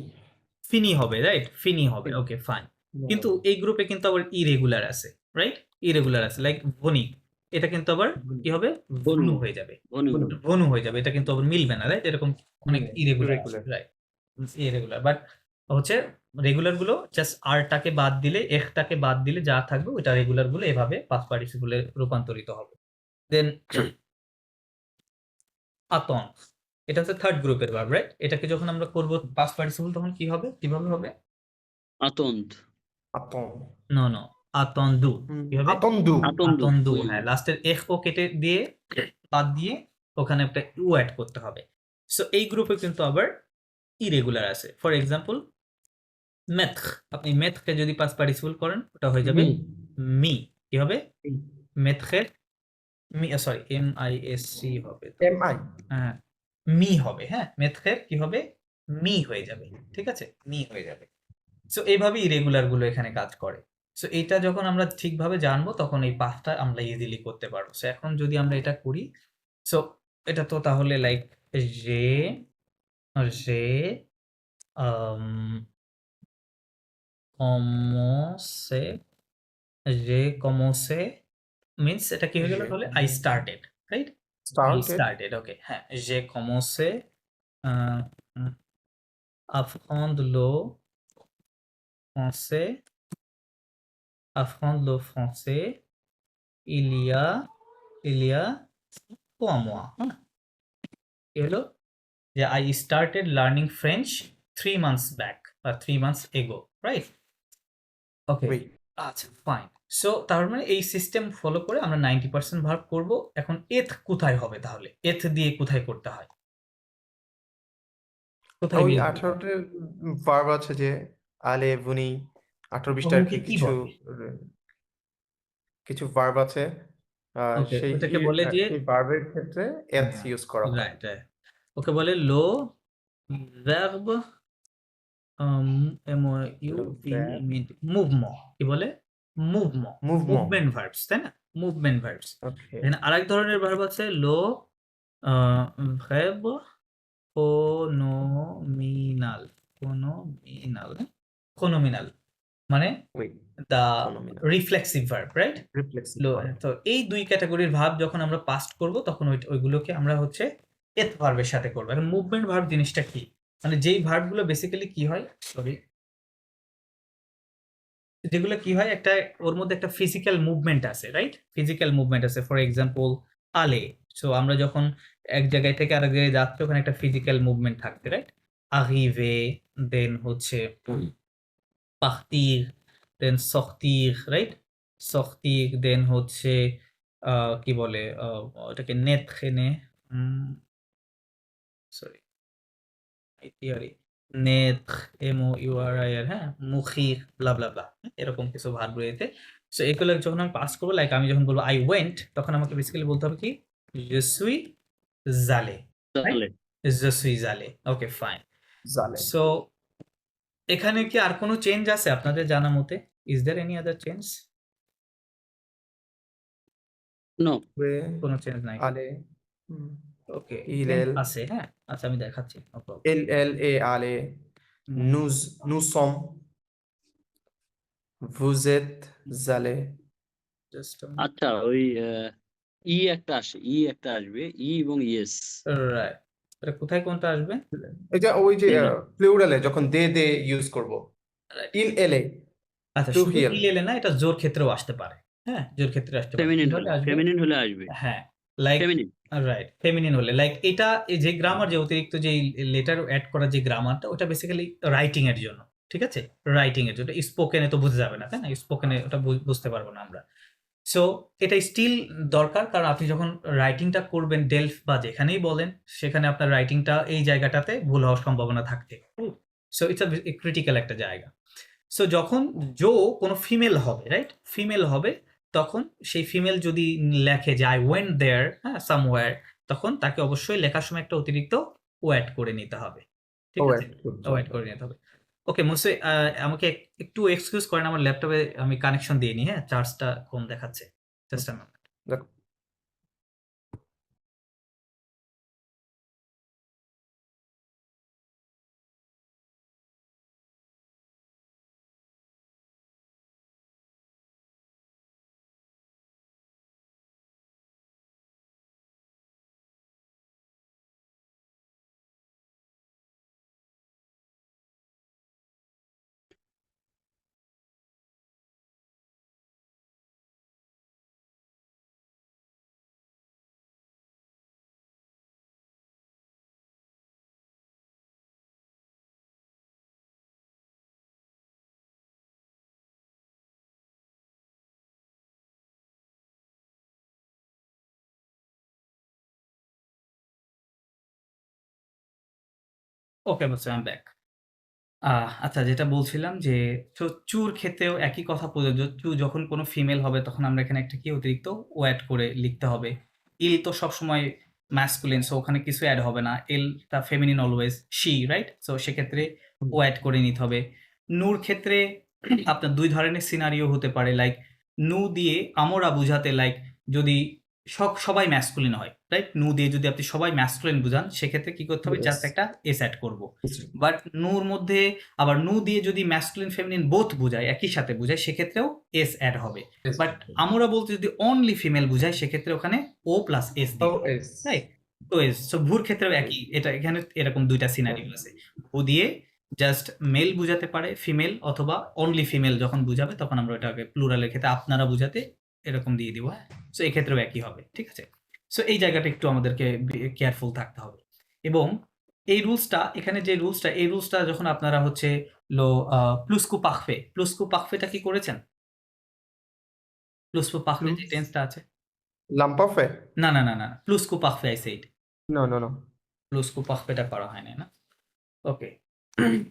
ফিনি হবে, রাইট? ফিনি হবে, ফিনি। ওকে, ফাইন। কিন্তু এই গ্রুপে কিন্তু আবার ইরেগুলার আছে, রাইট? ইরেগুলার আছে, লাইক ভনি। এটা কিন্তু আবার কি হবে, বনু ভনু হয়ে যাবে, বনু ভনু হয়ে যাবে, এটা কিন্তু আবার মিলবে না, রাইট? এরকম অনেক irregular, irregular. Right, irregular. But হচ্ছে রেগুলার গুলো জাস্ট আরটাকে বাদ দিলে, এখটাকে বাদ দিলে যা থাকবে ওইটা রেগুলার গুলো এভাবে পাস্ট পার্টিসিপলে রূপান্তরিত হবে। দেন আতন, এটা হচ্ছে থার্ড গ্রুপের ভার্ব, রাইট? এটাকে যখন আমরা করব পাস্ট পার্টিসিপল তখন কি হবে, কিভাবে হবে? আতন্ত Attend. নো নো, আতন্দু, কি হবে? Attendu. আতন্দু আতন্দু, হ্যাঁ, লাস্টের এখ ও কেটে দিয়ে বাদ দিয়ে ওখানে একটা ইউ অ্যাড করতে হবে। সো এই গ্রুপে কিন্তু আবার ইরেগুলার আছে। ফর এক্সাম্পল মেথ, আপনি মেথকে যদি পাস্ট পার্টিসিপল করেন ওটা হয়ে যাবে Mi. মি, কি হবে? মেথের মি, sorry M I S C হবে তো, Mi. হ্যাঁ মি হবে, হ্যাঁ মেথের কি হবে, মি হয়ে যাবে, ঠিক আছে, মি হয়ে যাবে। সো এইভাবে ইরেগুলার গুলো এখানে কাজ করে। সো এইটা যখন আমরা ঠিকভাবে জানবো তখন এই পাথটা আমরা ইজিলি করতে পারবো। সো এখন যদি আমরা এটা করি, সো এটা তো তাহলে লাইক যে যে কমসে, যে কমসে মিন্স এটা কি হয়ে গেল Je তাহলে, আই স্টার্টেড, রাইট? আই started. স্টার্টেড, ওকে, হ্যাঁ, যে কমসে apprendre le français, apprendre le français il y a il y a 3 mois, হ্যাঁ? কি হলো যে I started learning French 3 months back বা 3 months ago, right? ওকে, Oui. আচ্ছা ফাইন। সো তার মানে এই সিস্টেম ফলো করে আমরা 90% ভার্ব করব। এখন এথ কোথায় হবে তাহলে? এথ দিয়ে কোথায় করতে হয়? কোথায় ওই মিলবে? 18টা ভার্ব আছে যে আলে বুনি 18-20টা আর ওগুলোকে কি কি কিছু বলে? কিছু ভার্ব আছে ওকে, সেই ওটাকে বলে যে, সেই ভার্বের ক্ষেত্রে এস ইউজ করা হয়। রাইট রাইট, ওকে বলে লো ভার্ব Le verbe মুভমেন্ট, কি বলে? Movement, mouvement. মুভমেন্ট ভার্বস, তাই না? Movement verbs. ওকে। এখানে আরেক ধরনের ভার্ব আছে লো ভার্ব ফোনোমিনাল, ফোনোমিনাল, ফোনোমিনাল মানে ওই দা phenomenal. Reflexive verb, right? Reflexive লো, verb. তো এই দুই ক্যাটাগরির ভার্ব যখন আমরা পাস্ট করব তখন ওইগুলোকে আমরা হচ্ছে এথ ভার্বের সাথে করবো। এখন মুভমেন্ট ভার্ব জিনিসটা কি, মানে যেই ভার্বগুলো বেসিক্যালি কি হয়, সরি, যেগুলো কি হয়, একটা ওর মধ্যে একটা ফিজিক্যাল মুভমেন্ট আছে, রাইট? ফিজিক্যাল মুভমেন্ট আছে। ফর এক্সাম্পল আলে, সো আমরা যখন এক জায়গায় থেকে আরেক জায়গায় যাচ্ছি ওখানে একটা ফিজিক্যাল মুভমেন্ট থাকবে, রাইট? আরিভে, দেন হচ্ছে পার্টির, দেন সর্টির, রাইট? সর্টির, দেন হচ্ছে কি বলে ওটাকে নেত্রে, সরি ইতিহারি, নেত্র, এমওইউআরআইআর, হ্যাঁ, মুখির, ব্লা ব্লা ব্লা, এরকম কিছু ভার্ব রয়েছে। সো এগুলো যখন আমি পাস করবো, লাইক আমি যখন বলবো আই ওয়েন্ট, তখন আমাকে বেসিক্যালি বলতে হবে কি, je suis allé, রাইট? তাহলে je suis allé, okay fine. জালে। সো এখানে কি আর কোনো চেঞ্জ আছে আপনাদের জানা মতে? Is there any other change? No কোনো চেঞ্জ নাই, আলে ওকে, il চেঞ্জ elle আছে, হ্যাঁ, আচ্ছা আমি দেখাচ্ছি, no problem. elle et aller nous sommes vous êtes allés just আচ্ছা ওই ই একটা আসে, ই একটা আসবে, ই এবং ইয়েস। রাইট, এটা কোথায় কোনটা আসবে? এটা ওই যে প্লুরালে যখন দে ইউজ করব রাইট, il elle আচ্ছা শুধু pluriel ইল এলে না, এটা জোর ক্ষেত্রেও আসতে পারে, হ্যাঁ, জোর ক্ষেত্রে আসতে পারে, ফেমিনিন কিভাবে হলে, আসবে? ফেমিনিন হলে আসবে, হ্যাঁ, লাইক, ফেমিনিন। রাইট, ফেমিনিন হলে লাইক এটা, এই যে গ্রামার, যে অতিরিক্ত যে লেটার অ্যাড করা যে গ্রামারটা, ওটা বেসিক্যালি রাইটিং এর জন্য, ঠিক আছে, রাইটিং এর জন্য। স্পোকেনে তো বোঝা যাবে না, তাই না? স্পোকেনে ওটা বুঝতে পারবো না আমরা। সো এটা স্টিল দরকার, কারণ আপনি যখন রাইটিংটা করবেন ডেলফ বা যেখানেই বলেন, সেখানে আপনার রাইটিংটা এই জায়গাটাতে ভুল হওয়ার সম্ভাবনা থাকতে, সো ইটস আ ক্রিটিক্যাল একটা জায়গা। সো যখন কোনো ফিমেল হবে, রাইট, ফিমেল হবে, তখন সেই ফিমেল যদি লেখে যে আই ওয়েন্ট দেয়ার, হ্যাঁ, সামওয়্যার, তখন তাকে অবশ্যই লেখার সময় একটা অতিরিক্ত ও অ্যাড করে নিতে হবে, ঠিক আছে, ও অ্যাড করে নিতে হবে। ওকে মুসে, আমাকে একটু এক্সকিউজ করেন, আমার ল্যাপটপে আমি কানেকশন দিয়ে নিই, হ্যাঁ, চার্জটা কম দেখাচ্ছে, জাস্ট ওকে বলছি আই এম ব্যাক। আচ্ছা যেটা বলছিলাম যে চুর ক্ষেত্রেও একই কথা প্রযোজ্য। চু যখন কোনো ফিমেল হবে তখন আমরা এখানে একটা কি অতিরিক্ত ও অ্যাড করে লিখতে হবে। ইল তো সবসময় ম্যাসকুলিন, সো ওখানে কিছু অ্যাড হবে না। এলটা feminine always she, right? So সেক্ষেত্রে ও অ্যাড করে নিতে হবে। নুর ক্ষেত্রে আপনার ২ ধরনের সিনারিও হতে পারে। লাইক নু দিয়ে আমরা বুঝাতে লাইক যদি সবাই ম্যাসকুলিন হয়, রাইট? নু দিয়ে যদি আপনি সবাই ম্যাসকুলিন বুঝান সেক্ষেত্রে কি করতে হবে? Yes. জাস্ট একটা এস অ্যাড করব। Yes. বাট নুর মধ্যে আবার নু দিয়ে যদি ম্যাসকুলিন ফেমিনিন বোথ বুঝায়, একই সাথে বুঝায়, সেক্ষেত্রেও এস অ্যাড হবে। Yes. বাট আমরা বলতে যদি অনলি ফিমেল বুঝায় সেক্ষেত্রে ওখানে ও প্লাস এস দিই, Oh, yes. রাইট? তো এস। সো ভুর ক্ষেত্রেও একই। এটা এখানে এরকম ২ টা সিনারিও আছে। ভু দিয়ে জাস্ট মেল বুঝাতে পারে ফিমেল, অথবা অনলি ফিমেল যখন বুঝাবে তখন আমরা ওটাকে প্লুরালের ক্ষেত্রে আপনারা বুঝাতে এরকম দিয়ে দিব, হ্যাঁ? সো এক্ষেত্রেও একই হবে, ঠিক আছে? সো এই জায়গাটা একটু আমাদেরকে কেয়ারফুল থাকতে হবে। এবং এই রুলসটা, এখানে যে রুলসটা, এই রুলসটা যখন আপনারা হচ্ছে প্লুসকু পাখফে, প্লুসকু পাখফেটা কি করেছেন? প্লুসকু পাখফে যে টেন্সটা আছে? Lampafe? না, না, না, না। প্লুসকু পাখফে I said. No, no, no. প্লুসকু পাখফেটা করা হয় নাই, না? ওকে।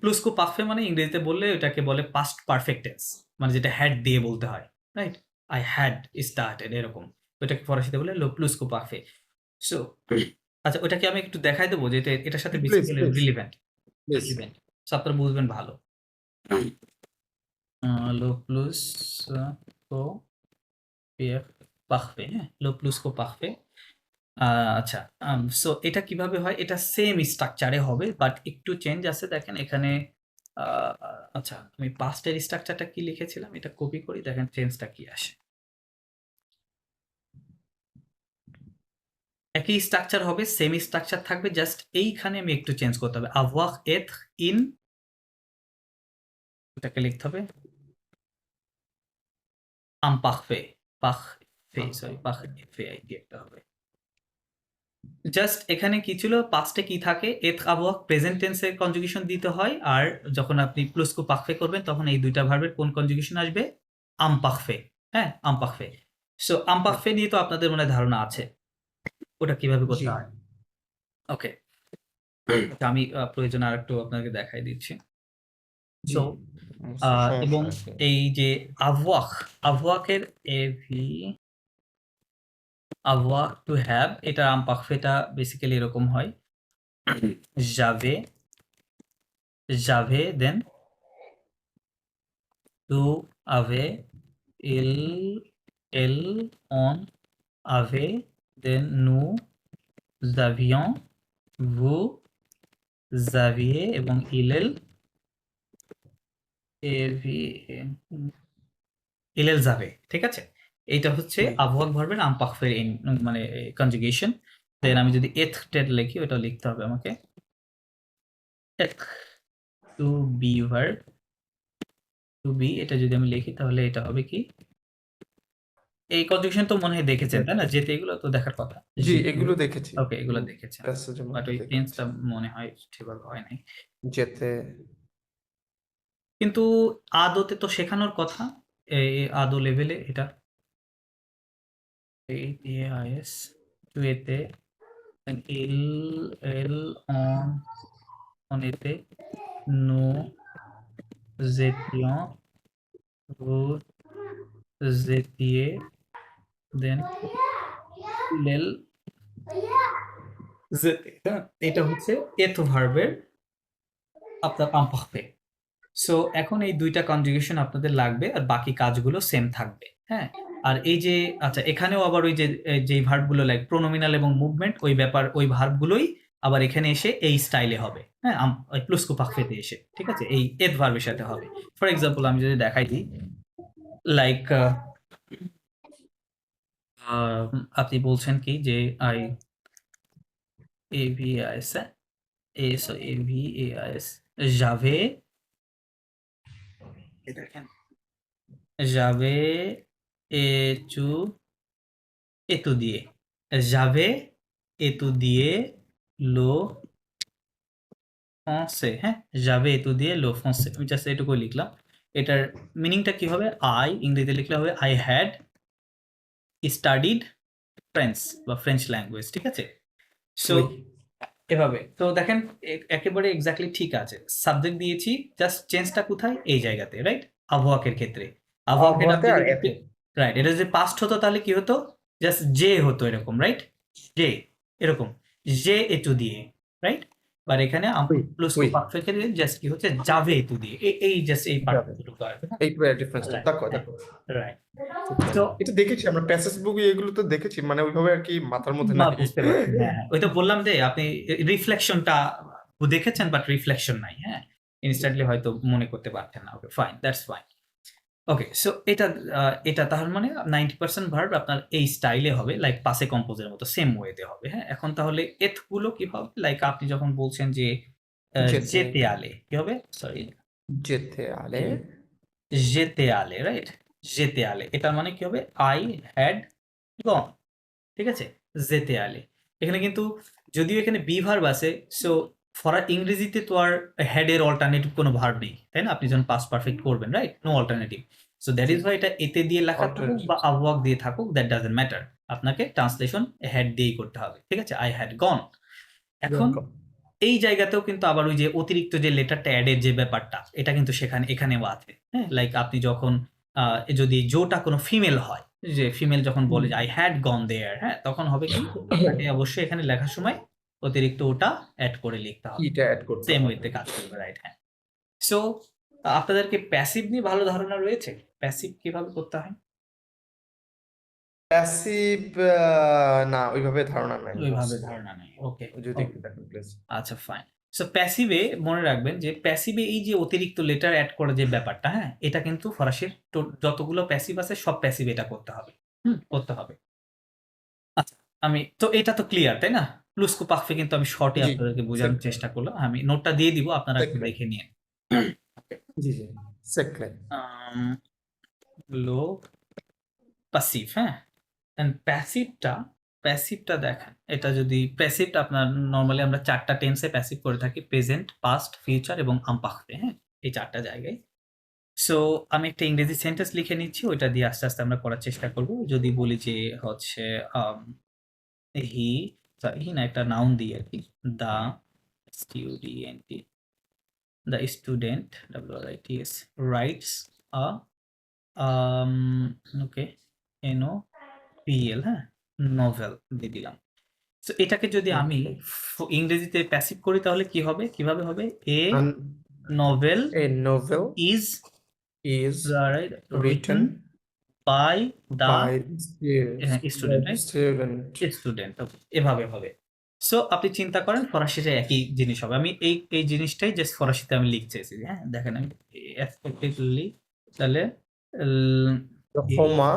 প্লুসকু পাখফে মানে ইংরেজিতে বললে ওটাকে বলে পাস্ট পারফেক্ট টেন্স। মানে যেটা হ্যাড দিয়ে বলতে হয়, রাইট? আই হ্যাড স্টার্টেড এরকম। ওটাকে ফরাসিতে বলে প্লুসকু পাখফে। সো আচ্ছা ওটাকে আমি একটু দেখাই দেবো যে এটার সাথে Please, basically please. Relevant. Yes. Relevant. So আপনারা বুঝবেন ভালো। লো প্লুস কো পিএফ পাখফে, হ্যাঁ? লো প্লুস কো পাখফে। আচ্ছা সো এটা কিভাবে হয়? এটা সেম স্ট্রাকচারে হবে বাট একটু চেঞ্জ আছে। দেখেন এখানে আচ্ছা আমি পাস্টের স্ট্রাকচারটা কি লিখেছিলাম এটা কপি করি, দেখেন চেঞ্জটা কি আসে। একই স্ট্রাকচার হবে, সেম স্ট্রাকচার থাকবে, জাস্ট এইখানে আমি একটু চেঞ্জ করতে হবে। avoir être in, এটাকে লিখতে হবে imparfait, সরি parfait একটা হবে। জাস্ট এখানে কি ছিল? পাস্টে কি থাকে? être avoir প্রেজেন্ট টেন্সের কনজুগেশন দিতে হয়, আর যখন আপনি প্লুসকু পাখফে করবেন তখন এই ২ টা ভার্বের কোন কনজুগেশন আসবে? imparfait, হ্যাঁ? imparfait। সো imparfait নিয়ে তো আপনাদের মনে হয় ধারণা আছে। ওটা কিভাবে করতে জি। হয়? ওকে। আমি প্রয়োজনে আরেকটু আপনাকে দেখাই দিচ্ছি। জি। সো সমস্যা এবং আছে। এই যে avoir, avoir এর avoir to have, এটা imparfaitটা বেসিক্যালি এরকম হয়। j'avais, then tu avais, elle, on avait, then nous avions, vous aviez এবং il যাবে, ঠিক আছে? এইটা হচ্ছে জি। avoir ভার্বের imparfait মানে কনজুগেশন। দেন আমি যদি être টেড লিখি ওটা লিখতে হবে আমাকে être, to be verb, to be, এটা যদি আমি লিখি তাহলে এটা হবে কি? এই কনজুগেশন তো মনে হয় দেখেছেন, তাই না? যেতে এগুলো তো দেখার কথা। জি, এগুলো দেখেছি। ওকে, এগুলো দেখেছেন। প্যাসেজের বাট মধ্যে ওই দেখেছি। টেন্সটা মনে হয় সেভাবে হয় নাই। যেতে কিন্তু আদতে তো শেখানোর কথা। আদো লেভেলে এটা AIS টু এতে, ইল এল অন এতে, nous étions, vous étiez, then il এটা হচ্ছে এত ভার্বের আপনার imparfait। সো এখন এই ২ টা কনজুগেশন আপনাদের লাগবে আর বাকি কাজগুলো সেম থাকবে, হ্যাঁ? আর এই যে আচ্ছা এখানেও আবার ওই যে যেই ভার্বগুলো লাইক প্রোনোমিনাল এবং মুভমেন্ট, ওই ভার্বগুলোই আবার এখানে এসে এই স্টাইলে হবে, হ্যাঁ? ওই প্লুসকু পাখফেতে এসে, ঠিক আছে? এই এত ভার্বের সাথে হবে। ফর এক্সাম্পল আমি যদি দেখাই দিই, লাইক আপনি বলছেন কি যে AVAS, AVAS, j'avais, দেখেন j'avais étudié, j'avais étudié le français, হ্যাঁ? j'avais étudié le français, আমি জাস্ট এটুকু লিখলাম। এটার মিনিংটা কি হবে? ইংরেজিতে লিখলে হবে I had studied French বা ফ্রেঞ্চ ল্যাঙ্গুয়েজ, ঠিক আছে? So Oui. এভাবে তো দেখেন একেবারে এক্স্যাক্টলি ঠিক আছে, সাবজেক্ট দিয়েছি, জাস্ট চেঞ্জটা কোথায়, এই জায়গাতে, রাইট? আবহাওয়াকের ক্ষেত্রে আবহাওয়াকে আবহাওয়াতে আর যদি এতে রাইট, এটা যদি পাস্ট হতো তাহলে কি হতো, জাস্ট যে হতো এরকম, রাইট? যে এরকম যে এটু দিয়ে, রাইট? আর এখানে উই প্লুসকো উই পারফেক্টে জাস্ট কি হচ্ছে, যাবে এটু দিয়ে, এই জাস্ট এই যাবে পার্থক্যটুকু আসবে, এই ডিফারেন্সটা রাইট? দেখো হ্যাঁ, দেখো রাইট। তো এটা দেখেছি আমরা প্যাসেজ বুকে, এগুলো তো দেখেছি, মানে ওইভাবে আর কি মাথার মধ্যে বা নাই। বুঝতে পারছি, হ্যাঁ হ্যাঁ, ওই তো বললাম যে আপনি রিফ্লেকশনটা দেখেছেন বাট রিফ্লেকশন নাই, হ্যাঁ, ইনস্ট্যান্টলি হয়তো মনে করতে পারছেন না। Okay fine, that's fine. Okay, so এটা তার মানে 90% ভার্ব আপনার এই স্টাইলে হবে, লাইক পাসে কম্পোজের মতো সেম ওয়েতে হবে, হ্যাঁ। এখন তাহলে এথ গুলো কি হবে, লাইক আপনি যখন বলছেন যে যেতে যেতে আলে কি হবে, সরি, যেতে আলে যেতে আলে, রাইট? যেতে আলে এটার মানে কি হবে, আই হ্যাড গন, ঠিক আছে? যেতে আলে এখানে কিন্তু যদিও এখানে বি ভার্ব আছে, সো ইংরেজিতে তো আর হেড এর অল্টারনেটিভ কোনো ভার্ব নেই, তাই না? আপনি যখন পাস্ট পারফেক্ট করবেন, right? No alternative. So that is why এটা এতে দিয়ে লেখা থাকুক বা আবওয়াক দিয়ে থাকুক, দ্যাট ডাজন্ট ম্যাটার, আপনাকে ট্রান্সলেশন হেড দিয়েই করতে হবে, ঠিক আছে? I had gone. এখন এই জায়গাতেও কিন্তু আবার ওই যে অতিরিক্ত যে লেটারটা অ্যাডের যে ব্যাপারটা, এটা কিন্তু এখানেও আছে, হ্যাঁ। লাইক আপনি যখন যদি জোটা কোনো ফিমেল হয়, যে ফিমেল যখন বলে যে আই হ্যাড গন দেয়ার, হ্যাঁ, তখন হবে কি, আপনাকে অবশ্যই এখানে লেখার সময় অতিরিক্ত ওটা অ্যাড করে লিখতে হবে, ইটা অ্যাড করতে সেম হবে। ওয়েতে কাজ করবে, রাইট? হ্যাঁ। সো আপনাদেরকে প্যাসিভ নিয়ে ভালো ধারণা রয়েছে, প্যাসিভ কিভাবে করতে হয়? প্যাসিভ না, ওইভাবে ধারণা নাই ওইভাবে ধারণা নেই, ওকে। যদি একটু দেখেন প্লিজ। আচ্ছা ফাইন। সো প্যাসিভে মনে রাখবেন যে প্যাসিভে এই যে অতিরিক্ত লেটার অ্যাড করা যে ব্যাপারটা, হ্যাঁ, এটা কিন্তু ফরাসির যতগুলো প্যাসিভ আছে সব প্যাসিভ এটা করতে হবে, করতে হবে। আচ্ছা, আমি তো এটা তো ক্লিয়ার, তাই না? প্লুসকো পারফেক্ট কিন্তু আমি শর্টে জি আপনাদেরকে বোঝানোর চেষ্টা করলাম, আমি নোটটা দিয়ে দিব, আপনারা একটু Secret. দেখে নিন। জি জি সেক্লে লো প্যাসিভ, হ্যাঁ। এন্ড প্যাসিভটা দেখেন, এটা যদি প্যাসিভটা আপনার নরমালি আমরা ৪ টা টেন্সে প্যাসিভ করে থাকি, প্রেজেন্ট, পাস্ট, ফিউচার এবং আমপাখতে, হ্যাঁ? এই ৪ টা জায়গায়। সো আমি একটা ইংরেজি সেন্টেন্স লিখে নিচ্ছি, ওইটা দিয়ে আস্তে, আস্তে আমরা করার চেষ্টা করব। যদি বলি যে হচ্ছে হি, হি না, একটা নাউন দিই আরকি। The student, the student, WRITS writes a okay, NOVEL, হ্যাঁ? নোভেল দিয়ে দিলাম। সো এটাকে যদি আমি ইংরেজিতে প্যাসিভ করি তাহলে কি হবে? কিভাবে হবে? A novel A novel is is written written by the by student, right? student. Student, okay, এভাবে হবে। সো আপনি চিন্তা করেন ফরাসিতে একই জিনিস হবে। আমি এই জিনিসটাই জাস্ট ফরাসিতে আমি লিখতে চাইছি, হ্যাঁ? দেখেন আমি এক্সপেক্টেডলি তাহলে Homa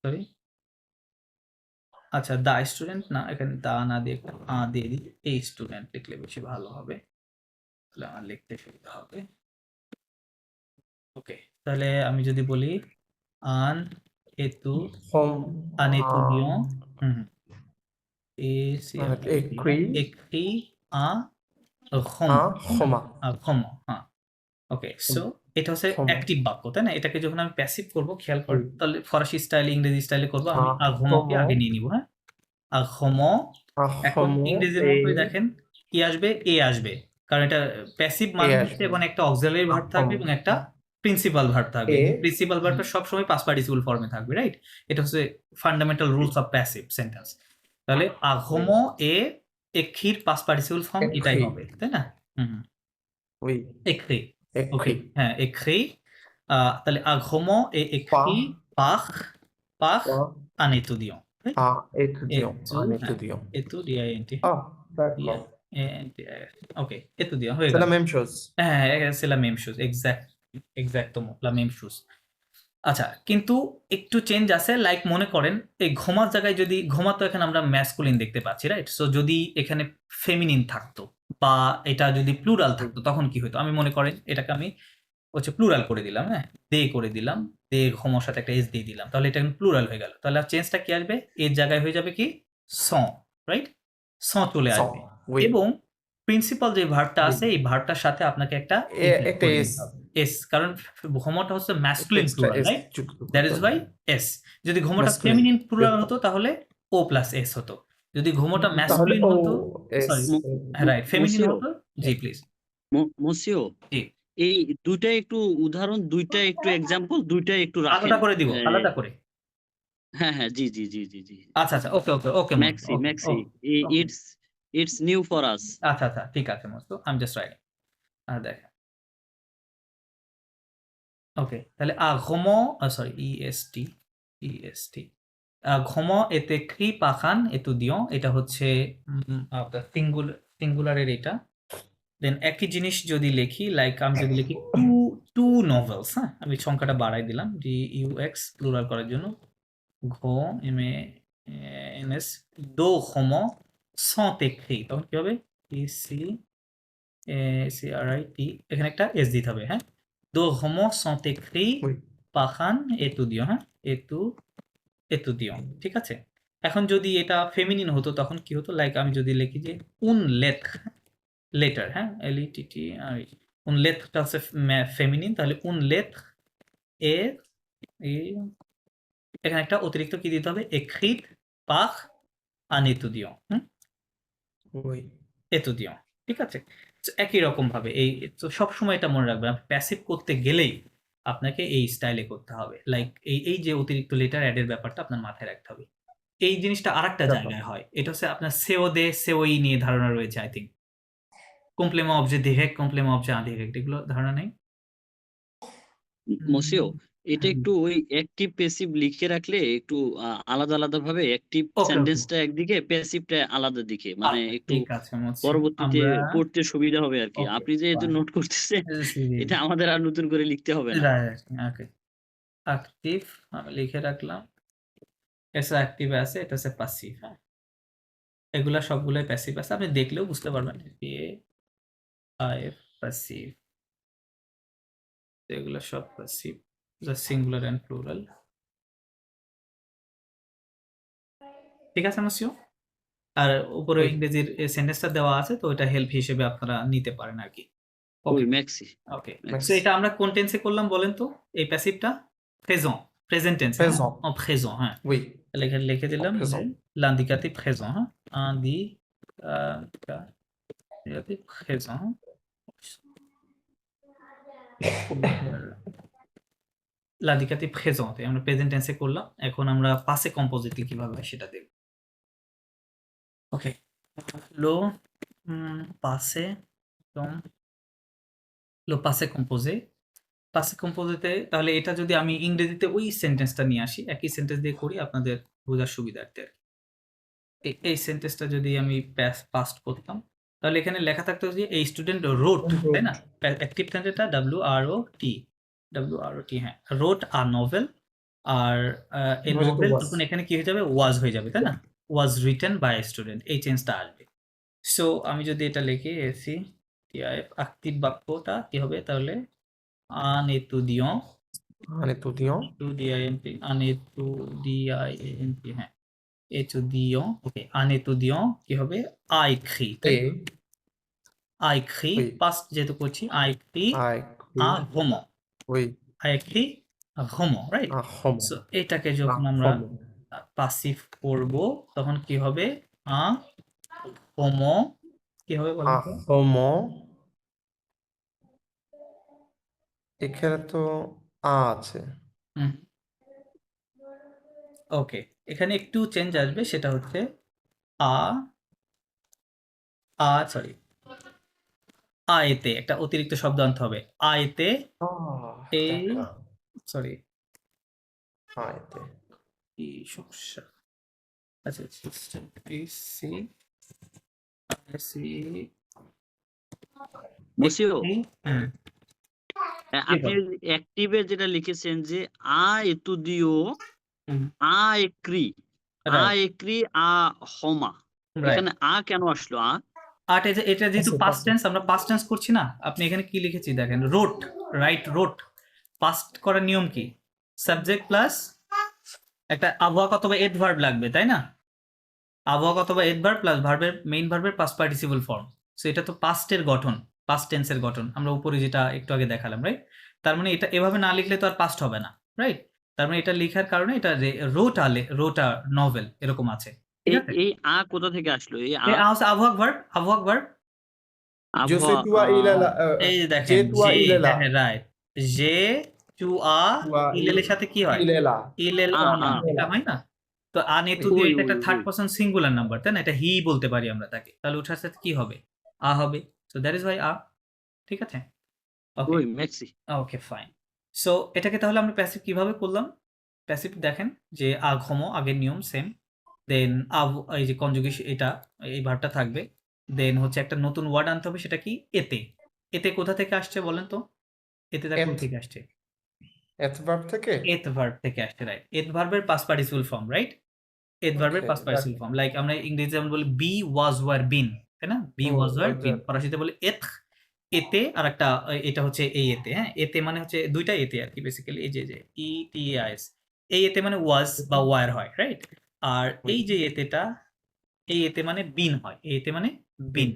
সরি, আচ্ছা, দ্য স্টুডেন্ট না, এখানে দা না দিয়ে একটা দিয়ে দিই, এই স্টুডেন্ট লিখলে বেশি ভালো হবে, তাহলে আমার লিখতে সুবিধা হবে। ওকে, তাহলে আমি যদি বলি আন এতু home আন এতুদিও, একটি আ Homa. খমো, হ্যাঁ। ওকে, সো এটা হচ্ছে খমো। অ্যাক্টিভ বাক্য, তাই না? এটাকে যখন আমি প্যাসিভ করব, খেয়াল করেন, হুম। তাহলে ফরাসি স্টাইলে, ইংরেজি স্টাইলে করব, আমি আঘমোকে আগে নিয়ে নিব, হ্যাঁ? আঘমো। এখন Homo ইংরেজির মতোই দেখেন কি আসবে, এ আসবে, কারণ এটা প্যাসিভ মানে হচ্ছে, আসবে। এবং একটা অক্সিলারি ভার্ব থাকবে এবং একটা প্রিন্সিপাল ভার্ব থাকবে। এ প্রিন্সিপাল ভার্বটা সবসময় পাস্ট পার্টিসিপল ফর্মে থাকবে, রাইট? এটা হচ্ছে fundamental rules of passive sentence. তাহলে আঘমো এ এক্ষির পাস্ট পার্টিসিপল ফর্ম এটাই হবে, তাই না? Oui. এক্রি, ওকে, Écrit. হ্যাঁ, এক্রি। তাহলে আঘমো এ এক্রি পাখ পাখ আন এতুদিও, Ah, étudiant. Un হ্যাঁ, étudiant. এতুদিয়াইন্টি, Ah, d'accord. ওকে, এতুদিয়া হয়ে C'est গেল। la même chose. হ্যাঁ, c'est la même chose, exactement la même chose। আচ্ছা, কিন্তু একটু চেঞ্জ আছে, লাইক মনে করেন এই ঘুমার জায়গায় যদি ঘুমা, তো এখানে আমরা ম্যাসকুলিন দেখতে পাচ্ছি, রাইট? সো যদি এখানে ফেমিনিন থাকতো বা এটা যদি প্লুরাল থাকতো তখন কি হতো? আমি মনে করেন এটাকে আমি হচ্ছে প্লুরাল করে দিলাম, হ্যাঁ? দে করে দিলাম, দে ঘুমোর সাথে একটা এস দিয়ে দিলাম, তাহলে এটা কিন্তু প্লুরাল হয়ে গেল। তাহলে চেঞ্জটা কি আসবে? এর জায়গায় হয়ে যাবে কি সঁ, রাইট? সঁ চলে আসবে, Oui. এবং প্রিন্সিপাল যে ভার্বটা Oui. আছে এই ভার্বটার সাথে আপনাকে একটা একটা এস এস, কারণ ঘুমোটা হচ্ছে masculine extra plural, S right? যুক্ত দ্যাট করতে ইজ হবে। Why S. যদি ঘুমোটা Masculine. ফেমিনিন প্লুরাল হতো তাহলে ও প্লাস এস হতো। যদি ঘুমোটা তাহলে ম্যাসকুলিন ও হতো, এস সরি, মো- হ্যাঁ রাইট, ফেমিনিন মসিও হতো, জি প্লিজ, মসিও জি এই দুইটা একটু উদাহরণ, দুইটা একটু এক্সাম্পল, দুইটা একটু রাখেন। আলাদা করে দিব, আলাদা করে। হ্যাঁ হ্যাঁ, জি জি জি জি জি। আচ্ছা আচ্ছা, ওকে ওকে ওকে মোস্ত, ম্যাক্সি ওকে ম্যাক্সি okay okay, it's it's new for us. আচ্ছা আচ্ছা, ঠিক আছে মোস্ত, আই এম জাস্ট রাইটিং। দেখেন, ওকে, তাহলে ঘুমো, সরি, ইএসটি, ঘুমো এতে ক্রি পাখান এতুদিও, এটা হচ্ছে আপনার সিঙ্গুলারের এটা। দেন একই জিনিস যদি লিখি, লাইক আমি যদি লিখি টু নভেলস, হ্যাঁ, আমি সংখ্যাটা বাড়াই দিলাম DUX প্লুরাল করার জন্য, ঘো MANS দো ঘুমো sont écrits, তখন কি হবে CRIT, এখানে একটা এস দিতে হবে, হ্যাঁ, দো ঘুমো sont écrits উই পাখান এতুদিও, হ্যাঁ, এতুদিও, ঠিক আছে। এখন যদি এটা ফেমিনিন হতো তখন কি হতো, লাইক আমি যদি লিখি যে উন লেটার, হ্যাঁ, LETTR, উন লেটটা হচ্ছে ফেমিনিন, তাহলে উন লেট এ এখানে একটা অতিরিক্ত কি দিতে হবে, écrite par un étudiant, we étudiant, ঠিক আছে। তো একই রকম ভাবে এই, তো সবসময় এটা মনে রাখবেন, প্যাসিভ করতে গেলেই আপনাকে এই স্টাইলে করতে হবে, লাইক এই যে অতিরিক্ত লেটার অ্যাডের ব্যাপারটা আপনার মাথায় রাখতে হবে। এই জিনিসটা আরেকটা ব্যাপার জায়গায় হয়, এটা হচ্ছে আপনার সেওই নিয়ে ধারণা রয়েছে, আই থিঙ্ক। কমপ্লেমা অবজেক্ট ডিরেক্ট, কমপ্লেমা অবজেক্ট আনডিরেক্ট, এগুলো ধারণা নেই। মসিও এটা হুম, একটু ওই অ্যাক্টিভ প্যাসিভ লিখে রাখলে একটু আলাদা আলাদা ভাবে, অ্যাক্টিভ ওকে ওকে, সেন্টেন্সটা একদিকে, প্যাসিভটা আলাদা দিকে, মানে আচ্ছা একটু ঠিক আছে মুন্সি, পরবর্তীতে আমরা পড়তে সুবিধা হবে আর কি। ওকে আপনি যে এটা ফাইন, নোট করতেছেন, জি জি এটা আমাদের আর নতুন করে লিখতে হবে না। রাইট, ওকে, অ্যাক্টিভ আমি লিখে রাখলাম, এটা অ্যাক্টিভ আছে, এটা হচ্ছে প্যাসিভ, হ্যাঁ, এগুলা সবগুলাই প্যাসিভ আছে, আপনি দেখলেও বুঝতে পারবেন প্যাসিভ, এগুলো সব প্যাসিভ, সিঙ্গুলার অ্যান্ড প্লুরাল, ঠিক আছে মুন্সিও। আর উপরে উই ইংরেজির সেন্টেন্সটা দেওয়া আছে, তো এটা হেল্প হিসেবে আপনারা নিতে পারেন আর কি। ওই ওকে ম্যাক্সি ওকে, সো ম্যাক্স এটা আমরা কোন টেন্সে করলাম বলেন তো, এই প্যাসিভটা প্রেজেন্ট টেন্স, হ্যাঁ, প্রেজেন্ট en présent, হ্যাঁ, উই তাহলে এখানে লিখে দিলাম যে প্রেজেন্ট l'indicatif présent, হ্যাঁ, indicatif présent, l'indicatif présent, আমরা প্রেজেন্ট টেন্সে করলাম, এখন আমরা পাসে কম্পোজিটলি কিভাবে হয় সেটা দেখব। ওকে, লো পাসে লো পাসে কম্পোজে, পাসে কম্পোজিটে, তাহলে এটা যদি আমি ইংরেজিতে ওই সেন্টেন্সটা নিয়ে আসি, একই সেন্টেন্স দিয়ে করি আপনাদের বোঝার সুবিধার্থে আর কি। এই সেন্টেন্সটা যদি আমি পাস্ট করতাম, তাহলে এখানে লেখা থাকতো যে এই স্টুডেন্ট রোট, তাই না, অ্যাক্টিভ টেন্সটা WROT, হ্যাঁ, রোট আ নোভেল, আর এই বুঝে তো নোভেল বাস তখন এখানে কি হয়ে যাবে, ওয়াজ হয়ে যাবে, তাই না, ওয়াজ রিটেন বাই স্টুডেন্ট, এই চেঞ্জটা আসবে। সো আমি যদি এটা লিখি ACTIF, অ্যাক্টিভ বাক্যটা কি হবে তাহলে, un étudiant, মানে তুদিও un étudiant, হ্যাঁ, étudiant, ওকে, un étudiant কি হবে, a écrit, তাই এ a écrit, উই পাস্ট যেহেতু করছি, a écrit আই কুই un roman, we a écrit un roman, right. AHM so এটাকে যখন আমরা আহম পাসিভ করব তখন কি হবে, un roman, কি হবে বলেন তো, আহম এখানে তো আছে ওকে, এখানে একটু চেঞ্জ আসবে, সেটা হচ্ছে আ সরি, আয়েতে একটা অতিরিক্ত শব্দ আনতে হবে, আয়েতে এই, দেখা সরি, আইতে কি সমস্যা, আচ্ছা সি মসিও হুম, কি আপনি বল, অ্যাক্টিভে যেটা লিখেছেন যে আ এতুদিও আ এক্রি, আ রাইট এক্রি আ হমা, রাইট, এখানে কেন আসলো আট, এটা যেহেতু আছে পাস্ট পাশে টেন্স, আমরা পাস্ট টেন্স করছি না, আপনি এখানে কি লিখেছি দেখেন, রোট, রাইট, রোট, পাস্ট করার নিয়ম কি, সাবজেক্ট প্লাস একটা আবহাওয়া অথবা এডভার্ব লাগবে, তাই না, আবহাওয়া অথবা এডভার্ব প্লাস ভার্বের, মেইন ভার্বের পাস্ট পার্টিসিপল ফর্ম। সো এটা তো পাস্টের গঠন, পাস্ট টেন্সের গঠন, আমরা উপরে যেটা একটু আগে দেখালাম, রাইট। তার মানে এটা এভাবে না লিখলে তো আর পাস্ট হবে না, রাইট। তার মানে এটা লেখার কারণে এটা রোটা নভেল এরকম আছে, ঠিক এই আছে? এই কোথা থেকে আসলো এই এই হচ্ছে আবহাওয়াক ভার্ব। Yo soy আবহাওয়া tú ilela. এই যে দেখেন Je tu যে ilela. দেখেন রাইট যে টু Tu ইলেলের সাথে কি হয় ilela. ইলেল আ, অনা আ। এটা হয় না তো আনেতু দিয়ে ওই এটা একটা ওই থার্ড ওই পারসন সিঙ্গুলার নাম্বার তাই না এটা হি বলতে পারি আমরা তাকে তাহলে ওঠার সাথে কি হবে হবে সো দ্যাট ইজ ওয়াই ঠিক আছে ওকে ওই মেক্সি ওকে ফাইন সো এটাকে তাহলে আমরা প্যাসিভ কিভাবে করলাম প্যাসিভ দেখেন যে আঘম আগের নিয়ম সেম দেন এই যে কনজুগেশন এটা এই ভার্বটা থাকবে দেন হচ্ছে একটা নতুন ওয়ার্ড আনতে হবে সেটা কি এতে এতে কোথা থেকে আসছে বলেন তো এতে কোথা Et. থেকে আসছে Et verb থেকে? এত ভার্ব থেকে আসছে রাইট এত ভার্বের পাস্ট পার্টিসিপল ফর্ম রাইট এত ভার্বের Okay, past participle form like আমরা ইংরেজিতে যেমন বলি বি ওয়াজ ওয়ার বিন তাই না be was were been exactly. ফরাসিতে বলে এতে আর একটা এটা হচ্ছে এই এতে হ্যাঁ এতে মানে হচ্ছে দুইটা এতে আর কি বেসিক্যালি এই যে ই টি আইএস এই এতে মানে ওয়াজ বা ওয়ার হয় রাইট আর এই যে এতেটা এই এতে মানে বিন হয় এই এতে মানে বিন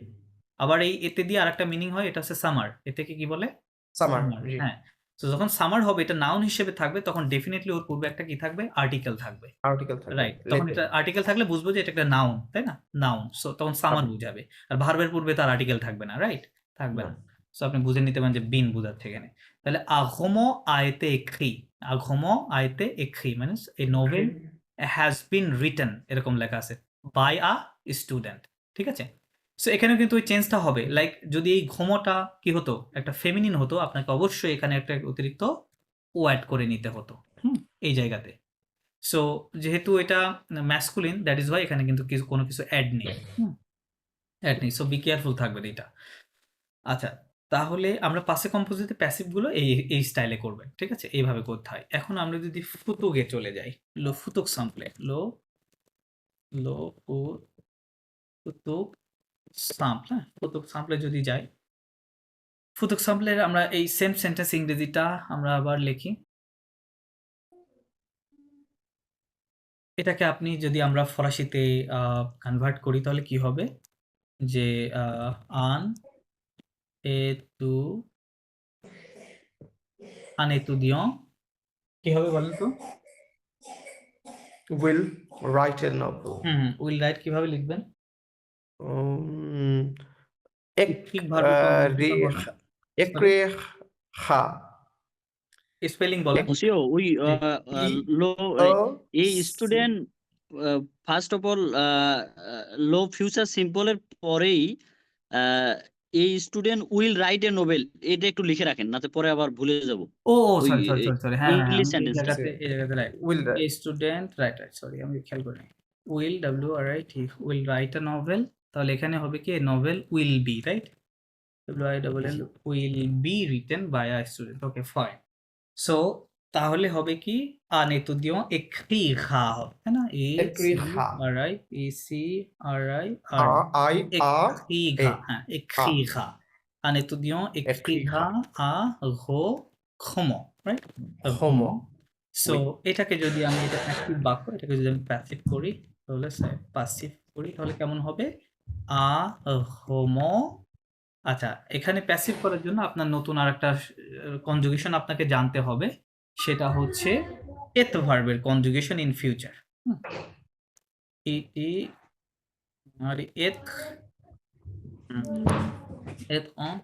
আবার এই এতে দিয়ে আরেকটা মিনিং হয় এটা হচ্ছে সামার এতেকে কি বলে Summer. সামার জি। হ্যাঁ তো যখন সামার হবে এটা নাউন হিসেবে থাকবে তখন ডেফিনেটলি ওর পূর্বে একটা কি থাকবে আর্টিকেল থাকবে Article থাকবে। রাইট তখন Later. এটা আর্টিকেল থাকলে বুঝবো যে এটা একটা নাউন তাই না নাউন সো তখন সামার বুঝাবে আর ভার্বের পূর্বে তার আর্টিকেল থাকবে না রাইট থাকবে না সো আপনি বুঝে নিতে পারেন যে বিন বোঝাচ্ছে এখানে তাহলে আঘমো আয়তে এক্রি আঘমো আয়তে এক্রি মানে এই নোভেল হ্যাজ বিন রিটেন এরকম লেখা আছে বাই আ স্টুডেন্ট ঠিক আছে সো এখানে কিন্তু ওই চেঞ্জটা হবে লাইক যদি এই ঘুমোটা কি হতো একটা ফেমিনিন হতো আপনাকে অবশ্যই এখানে একটা অতিরিক্ত ও অ্যাড করে নিতে হতো এই জায়গাতে সো যেহেতু এটা ম্যাসকুলিন দ্যাট ইজ ওয়াই এখানে কিন্তু কোনো কিছু অ্যাড নেই অ্যাড নেই সো বি কেয়ারফুল থাকবেন এটা আচ্ছা তাহলে আমরা পাসে কম্পোজিটে প্যাসিভ গুলো এই স্টাইলে করবেন ঠিক আছে এইভাবে করতে হয় এখন আমরা যদি ফুতুকে চলে যাই লো ফুতুক সাম্পলে লো ফুতুক সাম্পল হ্যাঁ ফুতুক সাম্পলে যদি যাই ফুতুক সাম্পলের আমরা এই সেম সেন্টেন্স ইংরেজিটা আমরা আবার লিখি এটাকে আপনি যদি আমরা ফরাসিতে কনভার্ট করি তাহলে কি হবে যে আন এতুদিয়ঁ কি হবে বলেন তো Will write a novel. Will write কিভাবে লিখবেন ঠিক ভার্ব Écrire. স্পেলিং বলেন মুসিও ওই লো এই student first of all low future সিম্পলের পরেই এই student will write a Nobel এটা একটু লিখে রাখেন নাতে পরে আবার ভুলে যাব ও ওই সরি হ্যাঁ ইংলিশ এই সেন্টেন্স জায়গাতে রাইট Will এই স্টুডেন্ট রাইট সরি আমি খেয়াল করি will will write a novel তাহলে এখানে হবে কি novel will be write will be written by a student okay fine so তাহলে হবে কি আন এতুদিয়ঁ écrira হবে তাই না Écrira. écrira R-I-R-A. হ্যাঁ écrira un étudiant écrira à Roquemont right Roquemont. So এটাকে যদি আমি এটা অ্যাক্টিভ বাক্য এটাকে যদি আমি প্যাসিভ করি তাহলে প্যাসিভ করি তাহলে কেমন হবে আ হোমো আচ্ছা এখানে প্যাসিভ করার জন্য আপনার নতুন আরেকটা কনজুগেশন আপনাকে জানতে হবে সেটা হচ্ছে এত ভার্বের কনজুগেশন ইন ফিউচার ইটি আর এত অন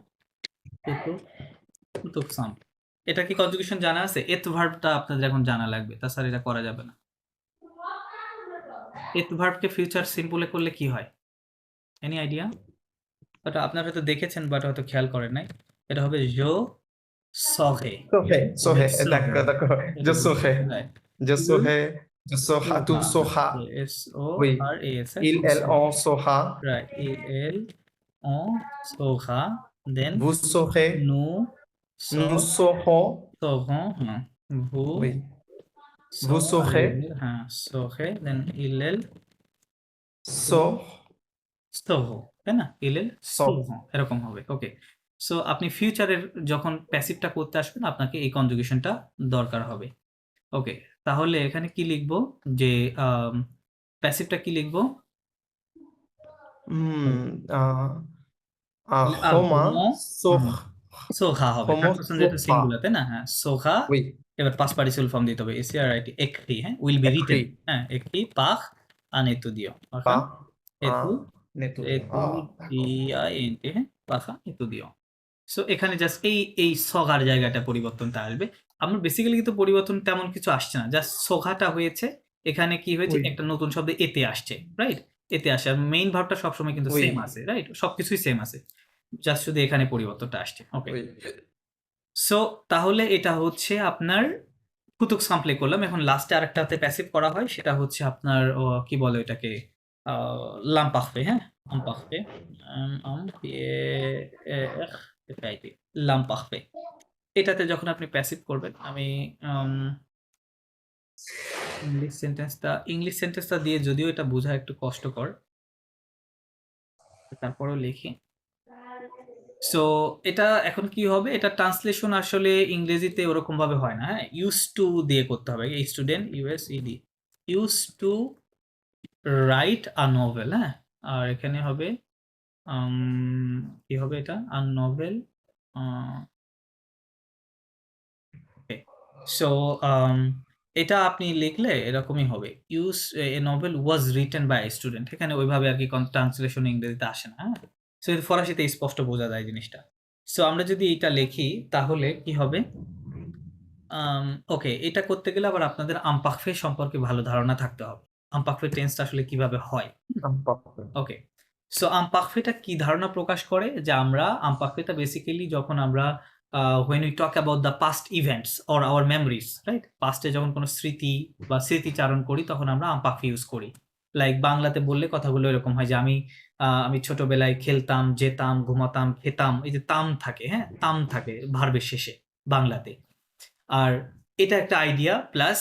ফুতুক সাম এটা কি কনজুগেশন জানা আছে এত ভার্বটা আপনাদের এখন জানা লাগবে তাছাড়া এটা করা যাবে না এত ভার্বকে ফিউচার সিম্পলে করলে কি হয় এনি আইডিয়া ওটা আপনারা হয়তো দেখেছেন বাট হয়তো খেয়াল করেন নাই এটা হবে জো saurai Saurai. D'accord. Je saurai. Right. Je saurai. Je saurai. Tu sauras. S-O-R-A-S. Il, elle, on saura. Right. Il, on saura. Then Vous saurez. nous Nous saurons. saurons. Vous Oui. Vous saurez. saurez. Then il, elle sauront. তাই না? il, elle sauront. এরকম হবে। ওকে। So আপনি ফিউচারের যখন প্যাসিভটা করতে আসবেন আপনাকে এই কনজুগেশনটা দরকার হবে ওকে তাহলে এখানে কি লিখব যে প্যাসিভটা কি লিখব সোখা হবে যেটা সিঙ্গুলার তাই না হ্যাঁ সোখা এবার পাস্ট পার্টিসিপল ফর্ম দিতে হবে এসিআরআইটি একটি হ্যাঁ উইল বি রিটেন হ্যাঁ একটি পাখ han estudiado. Pa, Baja, etu, netudio. estudiante, হ্যাঁ, বাখা estudió. সো এখানে জাস্ট এই সগার জায়গাটা পরিবর্তনটা আসবে। আমার বেসিক্যালি কিন্তু পরিবর্তন তেমন কিছু আসছে না, জাস্ট সগাটা হয়েছে, এখানে কি হয়েছে, Oui. একটা নতুন শব্দ এতে আসছে, রাইট? এতে আসে, আর মেইন ভার্বটা সবসময় কিন্তু Oui. সেম আছে, রাইট? সবকিছুই সেম আছে, জাস্ট শুধু এখানে পরিবর্তনটা আসছে। ওকে, Oui. সো তাহলে এটা হচ্ছে আপনার ফুতুক সাম্পলে করলাম। এখন লাস্টে আরেকটাতে প্যাসিভ করা হয়, সেটা হচ্ছে আপনার কি বলে এটাকে, লাম্পাখবে, হ্যাঁ, লাম্পাখবে, লাম্পাখবে। এটাতে যখন আপনি প্যাসিভ করবেন, আমি ইংলিশ সেন্টেন্সটা দিয়ে, যদিও এটা বোঝা একটু কষ্টকর, তারপরেও লিখি। সো এটা এখন কি হবে, এটা ট্রান্সলেশন আসলে ইংরেজিতে ওরকম ভাবে হয় না, হ্যাঁ, ইউজ টু দিয়ে করতে হবে। এই student ইউএসইডি use to write a novel, হ্যাঁ, আর এখানে হবে কি হবে এটা, আ নোভেল। সো এটা আপনি লিখলে এরকমই হবে, ইউজ a novel was written by a student. এখানে ওইভাবে আর কি ট্রান্সলেশন ইংরেজিতে আসে না, হ্যাঁ, সো ফরাসিতে স্পষ্ট বোঝা যায় জিনিসটা। সো আমরা যদি এটা লিখি তাহলে কি হবে, ওকে, এটা করতে গেলে আবার আপনাদের আমপাখফে সম্পর্কে ভালো ধারণা থাকতে হবে। আমপাখফে টেন্সটা আসলে কিভাবে হয়। Ampakfe. ওকে, সো আমপাখফেটা কি ধারণা প্রকাশ করে, যে আমরা আমপাখফেটা বেসিক্যালি যখন আমরা when we talk about the past events or our memories, right? পাস্টে যখন কোনো স্মৃতি বা স্মৃতিচারণ করি তখন আমরা আমপাখফে ইউজ করি। লাইক বাংলাতে বললে কথাগুলো এরকম হয় যে আমি ছোটবেলায় খেলতাম, যেতাম, ঘুমাতাম, খেতাম, এই যে তাম থাকে, হ্যাঁ, তাম থাকে ভার্বের শেষে বাংলাতে। আর এটা একটা আইডিয়া, প্লাস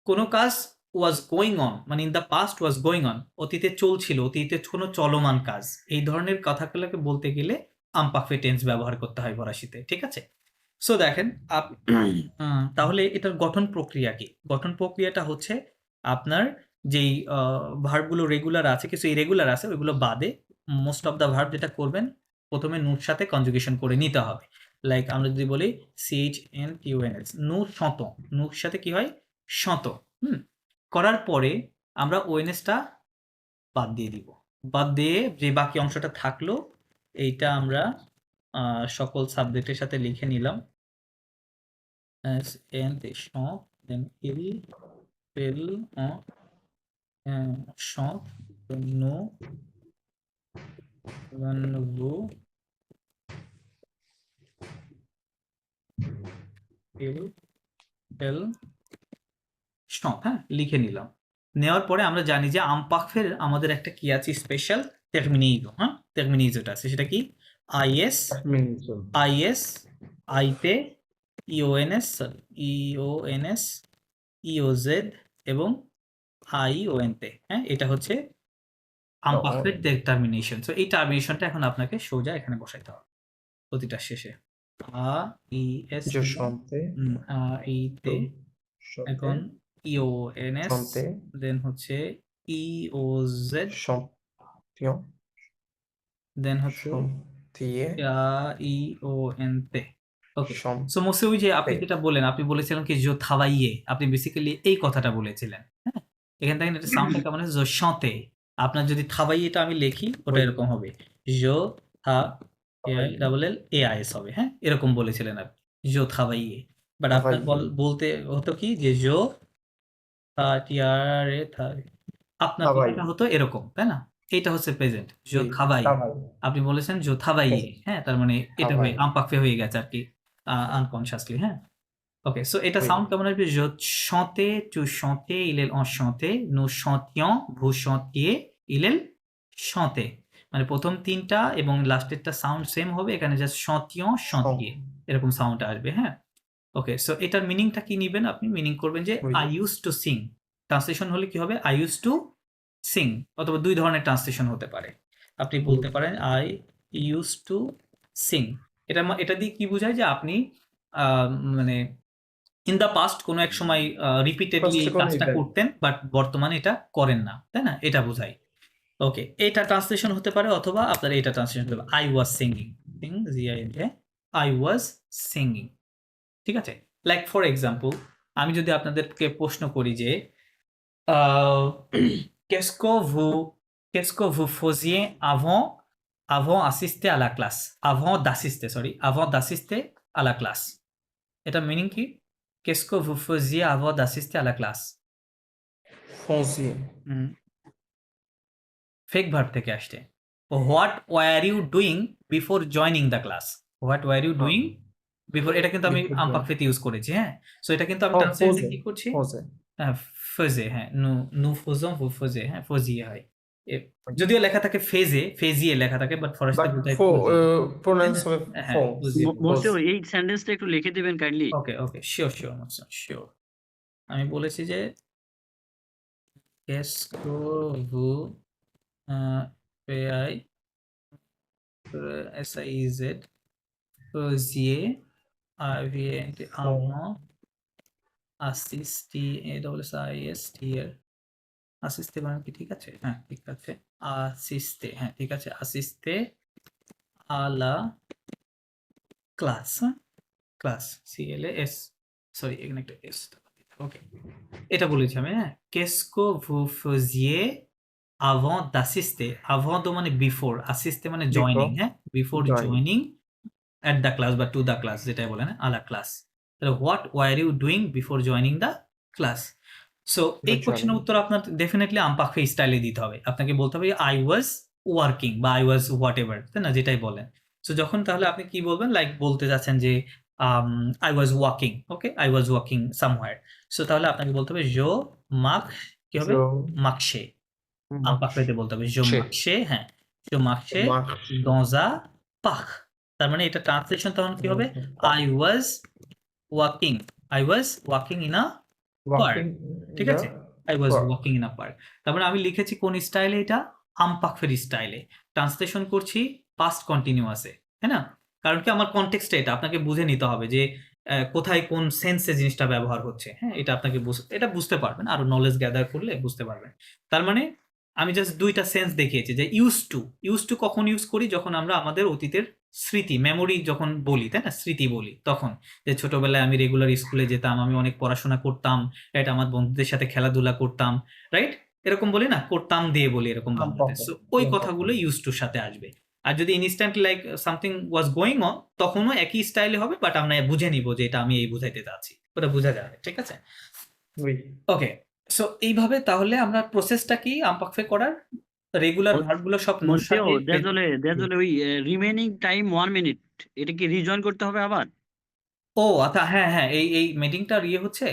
কোনো কাজ ওয়াজ গোয়িং অন, মানে in the past was going on, অতীতে চলছিল, অতীতে কোনো চলমান কাজ, এই ধরনের কথাগুলোকে বলতে গেলে আমপাখফে টেন্স ব্যবহার করতে হয় ফরাসিতে, ঠিক আছে? সো দেখেন তাহলে এটার গঠন প্রক্রিয়া কি? গঠন প্রক্রিয়াটা হচ্ছে আপনার যেই ভার্বগুলো রেগুলার আছে, কিছু ইরেগুলার আছে, ওইগুলো বাদে মোস্ট অফ দ্য ভার্ব যেটা করবেন, প্রথমে নুর সাথে কনজুগেশন করে নিতে হবে। লাইক আমরা যদি বলি CHNTUNS, নু শত, নুর সাথে কি হয়, শত, করার পরে আমরা ওএনএসটা বাদ দিয়ে দিব। বাদ দিয়ে যে বাকি অংশটা থাকলো, এইটা আমরা সকল সাবজেক্টের সাথে লিখে নিলাম। chant, then il, pel, chante, nous, vous, il, elle, chante, হ্যাঁ, লিখে নিলাম। নেওয়ার পরে আমরা জানি যে আমপাখফের আমাদের একটা কি আছে, স্পেশাল terminator, হ্যাঁ, terminatorটা আছে, সেটা কি IS, আইতে, EONS, EOZ এবং IONতে, হ্যাঁ, এটা হচ্ছে আমপাখফের টার্মিনেশন। সো এই টার্মিনেশনটা এখন আপনাকে সোজা এখানে বসাইতে হবে প্রতিটা শেষে। AES, Je chantais. AIতে, এখন EONS, দেন হচ্ছে EOZ, Champion. দেন হচ্ছে Chantier. IONতে। ওকে, Champ- সো মোসে ওই যে আপনি তে। যেটা বললেন, আপনি বলেছিলেন কি জো থাবাইয়ে, আপনি বেসিক্যালি এই কথাটা বলেছিলেন, হ্যাঁ, এখান থেকে একটা সাউন্ডটা কেমন আছে, জো শাঁতে। আপনার যদি থাবাইয়েটা আমি লিখি, ওটা এরকম হবে, জো থা ডাবল এল AIS হবে, হ্যাঁ, এরকম বলেছিলেন আপনি, জো থাবাইয়ে। বাট আপনার বলতে হতো কি, যে জো টিয়ারে আপনার কথাটা হতো এরকম, তাই না? এইটা হচ্ছে প্রেজেন্ট, জো থাবাই। আপনি বলেছেন জো থাবাইয়ে, হ্যাঁ, তার মানে এটা হয়ে আমপাখফে হয়ে গেছে আর কি, আনকনসিয়াসলি, হ্যাঁ। ওকে, সো এটা সাউন্ড কেমন আসবে, je chantais, tu chantais, il est enchanté, nous chantions, vous chantiez, il est chanté, মানে প্রথম তিনটা এবং লাস্টেরটা সাউন্ড সেম হবে, এখানে জাস্ট chantions, chantiez এরকম সাউন্ড আসবে, হ্যাঁ। ওকে, সো এটার মিনিংটা কি নিবেন আপনি? মিনিং করবেন যে I used to sing। Translation হলে কি হবে, I used to sing, অথবা দুই ধরনের ট্রান্সলেশন হতে পারে। আপনি বলতে পারেন I used to sing। এটা দিয়ে কি বোঝায়, যে আপনি মানে ইন দ্য পাস্ট কোনো এক সময় রিপিটেডলি এই কাজটা করতেন, বাট বর্তমানে এটা করেন না, তাই না? এটা বোঝায়। ওকে, এটা ট্রান্সলেশন হতে পারে, অথবা আপনার এটা ট্রান্সলেশন হতে পারে, I was singing, I was singing, ঠিক আছে? লাইক ফর এক্সাম্পল, আমি যদি আপনাদেরকে প্রশ্ন করি যে qu'est-ce que vous faisiez avant assister à la classe? Avant d'assister à la classe. এটা মিনিং কি? Qu'est-ce que vous faisiez avant d'assister à la classe? Faisiez. ফেক ভার্ব থেকে আসছে। What were you doing before joining the class? What were you doing before, এটা কিন্তু আমি Before আমপাকফেতে use করেছি, হ্যাঁ। সো এটা কিন্তু আমি Oh, ট্রান্সলেশনে faisait. কি করছি? Faisait. হ্যাঁ, ফেজে, হ্যাঁ, নু ফোজং ভু ফোজে, হ্যাঁ, ফজিয়ে হয়। যদিও লেখা থাকে ফেজে, ফেজিয়ে লেখা থাকে, বাট ফরেস্টে But বোধহয় for ফজিয়ে। pronounce with হ্যাঁ, for. ফজিয়ে। মোর্শেদ এই সেন্টেন্সটা একটু লিখে দিবেন কাইন্ডলি। ওকে, শিওর, শিওর। আমি বলেছি যে qu'est-ce que vous SIZ faisiez avant assiste মানে কি ঠিক আছে? হ্যাঁ, ঠিক আছে। হ্যাঁ, ঠিক আছে। assiste à la classe, class CLAS, sorry এখানে একটা S, ওকে, এটা বলেছি আমি, হ্যাঁ। qu'est-ce que vous faisiez avant d'assister? avant তো মানে বিফোর, assiste মানে জয়নিং, হ্যাঁ, before joining at the class বা to the class যেটাই বলে না, à la class। তাহলে what were you doing before joining the class? So এই কোশ্চেনের উত্তর আপনার ডেফিনেটলি আমপাখে স্টাইলে দিতে হবে। আপনাকে বলতে হবে আই ওয়াজ ওয়ার্কিং বা আই ওয়াজ হোয়াট এভার, তাই না, যেটাই বলেন। সো যখন তাহলে আপনি কি বলবেন, লাইক বলতে যাচ্ছেন যে I was walking, okay, I was walking somewhere. So তাহলে আপনাকে বলতে হবে জো মাক, কি হবে, মাকশে, আমপাখেতে বলতে হবে জো মাকশে, হ্যাঁ, জো মাকশে দজা পাখ। তার মানে এটা ট্রান্সলেশন তখন কি হবে, I was walking in a park, ঠিক আছে, I was walking in a park. তারপরে আমি লিখেছি কোন স্টাইলে, এটা আমপাখফের স্টাইলে, ট্রান্সলেশন করছি পাস্ট কন্টিনিউয়াসে, তাই না। কারণ কি আমার কনটেক্সটটা এটা আপনাকে বুঝে নিতে হবে যে কোথায় কোন সেন্সে জিনিসটা ব্যবহার হচ্ছে, হ্যাঁ, এটা আপনাকে এটা বুঝতে পারবেন, আরো নলেজ গ্যাদার করলে বুঝতে পারবেন। তার মানে আমি জাস্ট দুইটা সেন্স দেখিয়েছি যে ইউজ টু কখন ইউজ করি, যখন আমরা আমাদের অতীতের স্মৃতি, মেমোরি যখন বলি, তাই না, স্মৃতি বলি, তখন যে ছোটবেলায় আমি রেগুলার স্কুলে যেতাম, আমি অনেক পড়াশোনা করতাম, রাইট, আমার বন্ধুদের সাথে খেলাধুলা করতাম, রাইট, এরকম বলি না, করতাম দিয়ে বলি এরকম বাংলাতে। সো ওই কথাগুলো ইউজ টুর সাথে আসবে। আর যদি instantly like something was going on, তখনও একই স্টাইলে হবে, বাট আমরা বুঝে নিব যে এটা আমি এই বুঝাইতে চাচ্ছি, ওটা বোঝা যাবে, ঠিক আছে। ওকে, সো এইভাবে তাহলে আমরা প্রসেসটা কি আমপাকফে করার, রেগুলার ভার্বগুলো সব মোর্শেদ দেজলে ওই রিমেইনিং টাইম 1 মিনিট, এটা কি রিজয়েন করতে হবে আবার? ও আচ্ছা, হ্যাঁ, এই মিটিংটার হচ্ছে,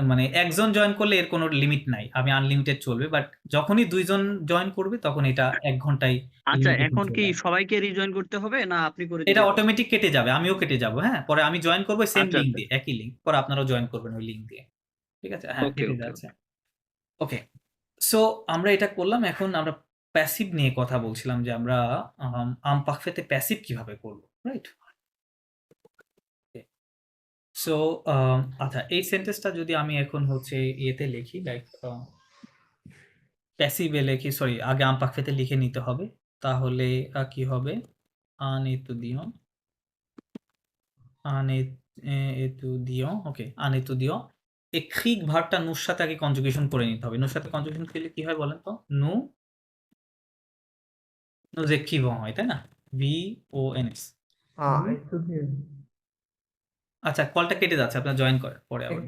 মানে একজন জয়েন করলে এর কোনো লিমিট নাই, আমি আনলিমিটেড চলবে, বাট যখনই দুইজন জয়েন করবে তখন এটা 1 ঘন্টায়। আচ্ছা, এখন কি সবাইকে রিজয়েন করতে হবে না আপনি করে এটা অটোমেটিক কেটে যাবে, আমিও কেটে যাব, হ্যাঁ, পরে আমি জয়েন করবো সেম লিংক দিয়ে, একই লিংক, পরে আপনারাও জয়েন করবেন ওই লিংক দিয়ে, ঠিক আছে, হ্যাঁ, কেটে যাচ্ছে। ওকে, সো আমরা এটা করলাম। এখন আমরা প্যাসিভ নিয়ে কথা বলছিলাম যে আমরা আমপাকফেতে প্যাসিভ কিভাবে করব, রাইট। সো আচ্ছা, এই সেন্টেন্সটা যদি আমি এখন হচ্ছে ইয়েতে লিখি, লাইক প্যাসিভে লিখি, সরি, আগে আমপাকফেতে লিখে নিতে হবে, তাহলে কি হবে, আন এতুদিও, ওকে, আন এতুদিও। এই ক্রিক ভার্বটা নুর সাথে আগে কনজুগেশন করে নিতে হবে। নুর সাথে কনজুগেশন করলে কি হয় বলেন তো, nous écrivons হয়, তাই না, VONS। আচ্ছা, কলটা কেটে যাচ্ছে, আপনার জয়েন করেন পরে আবার।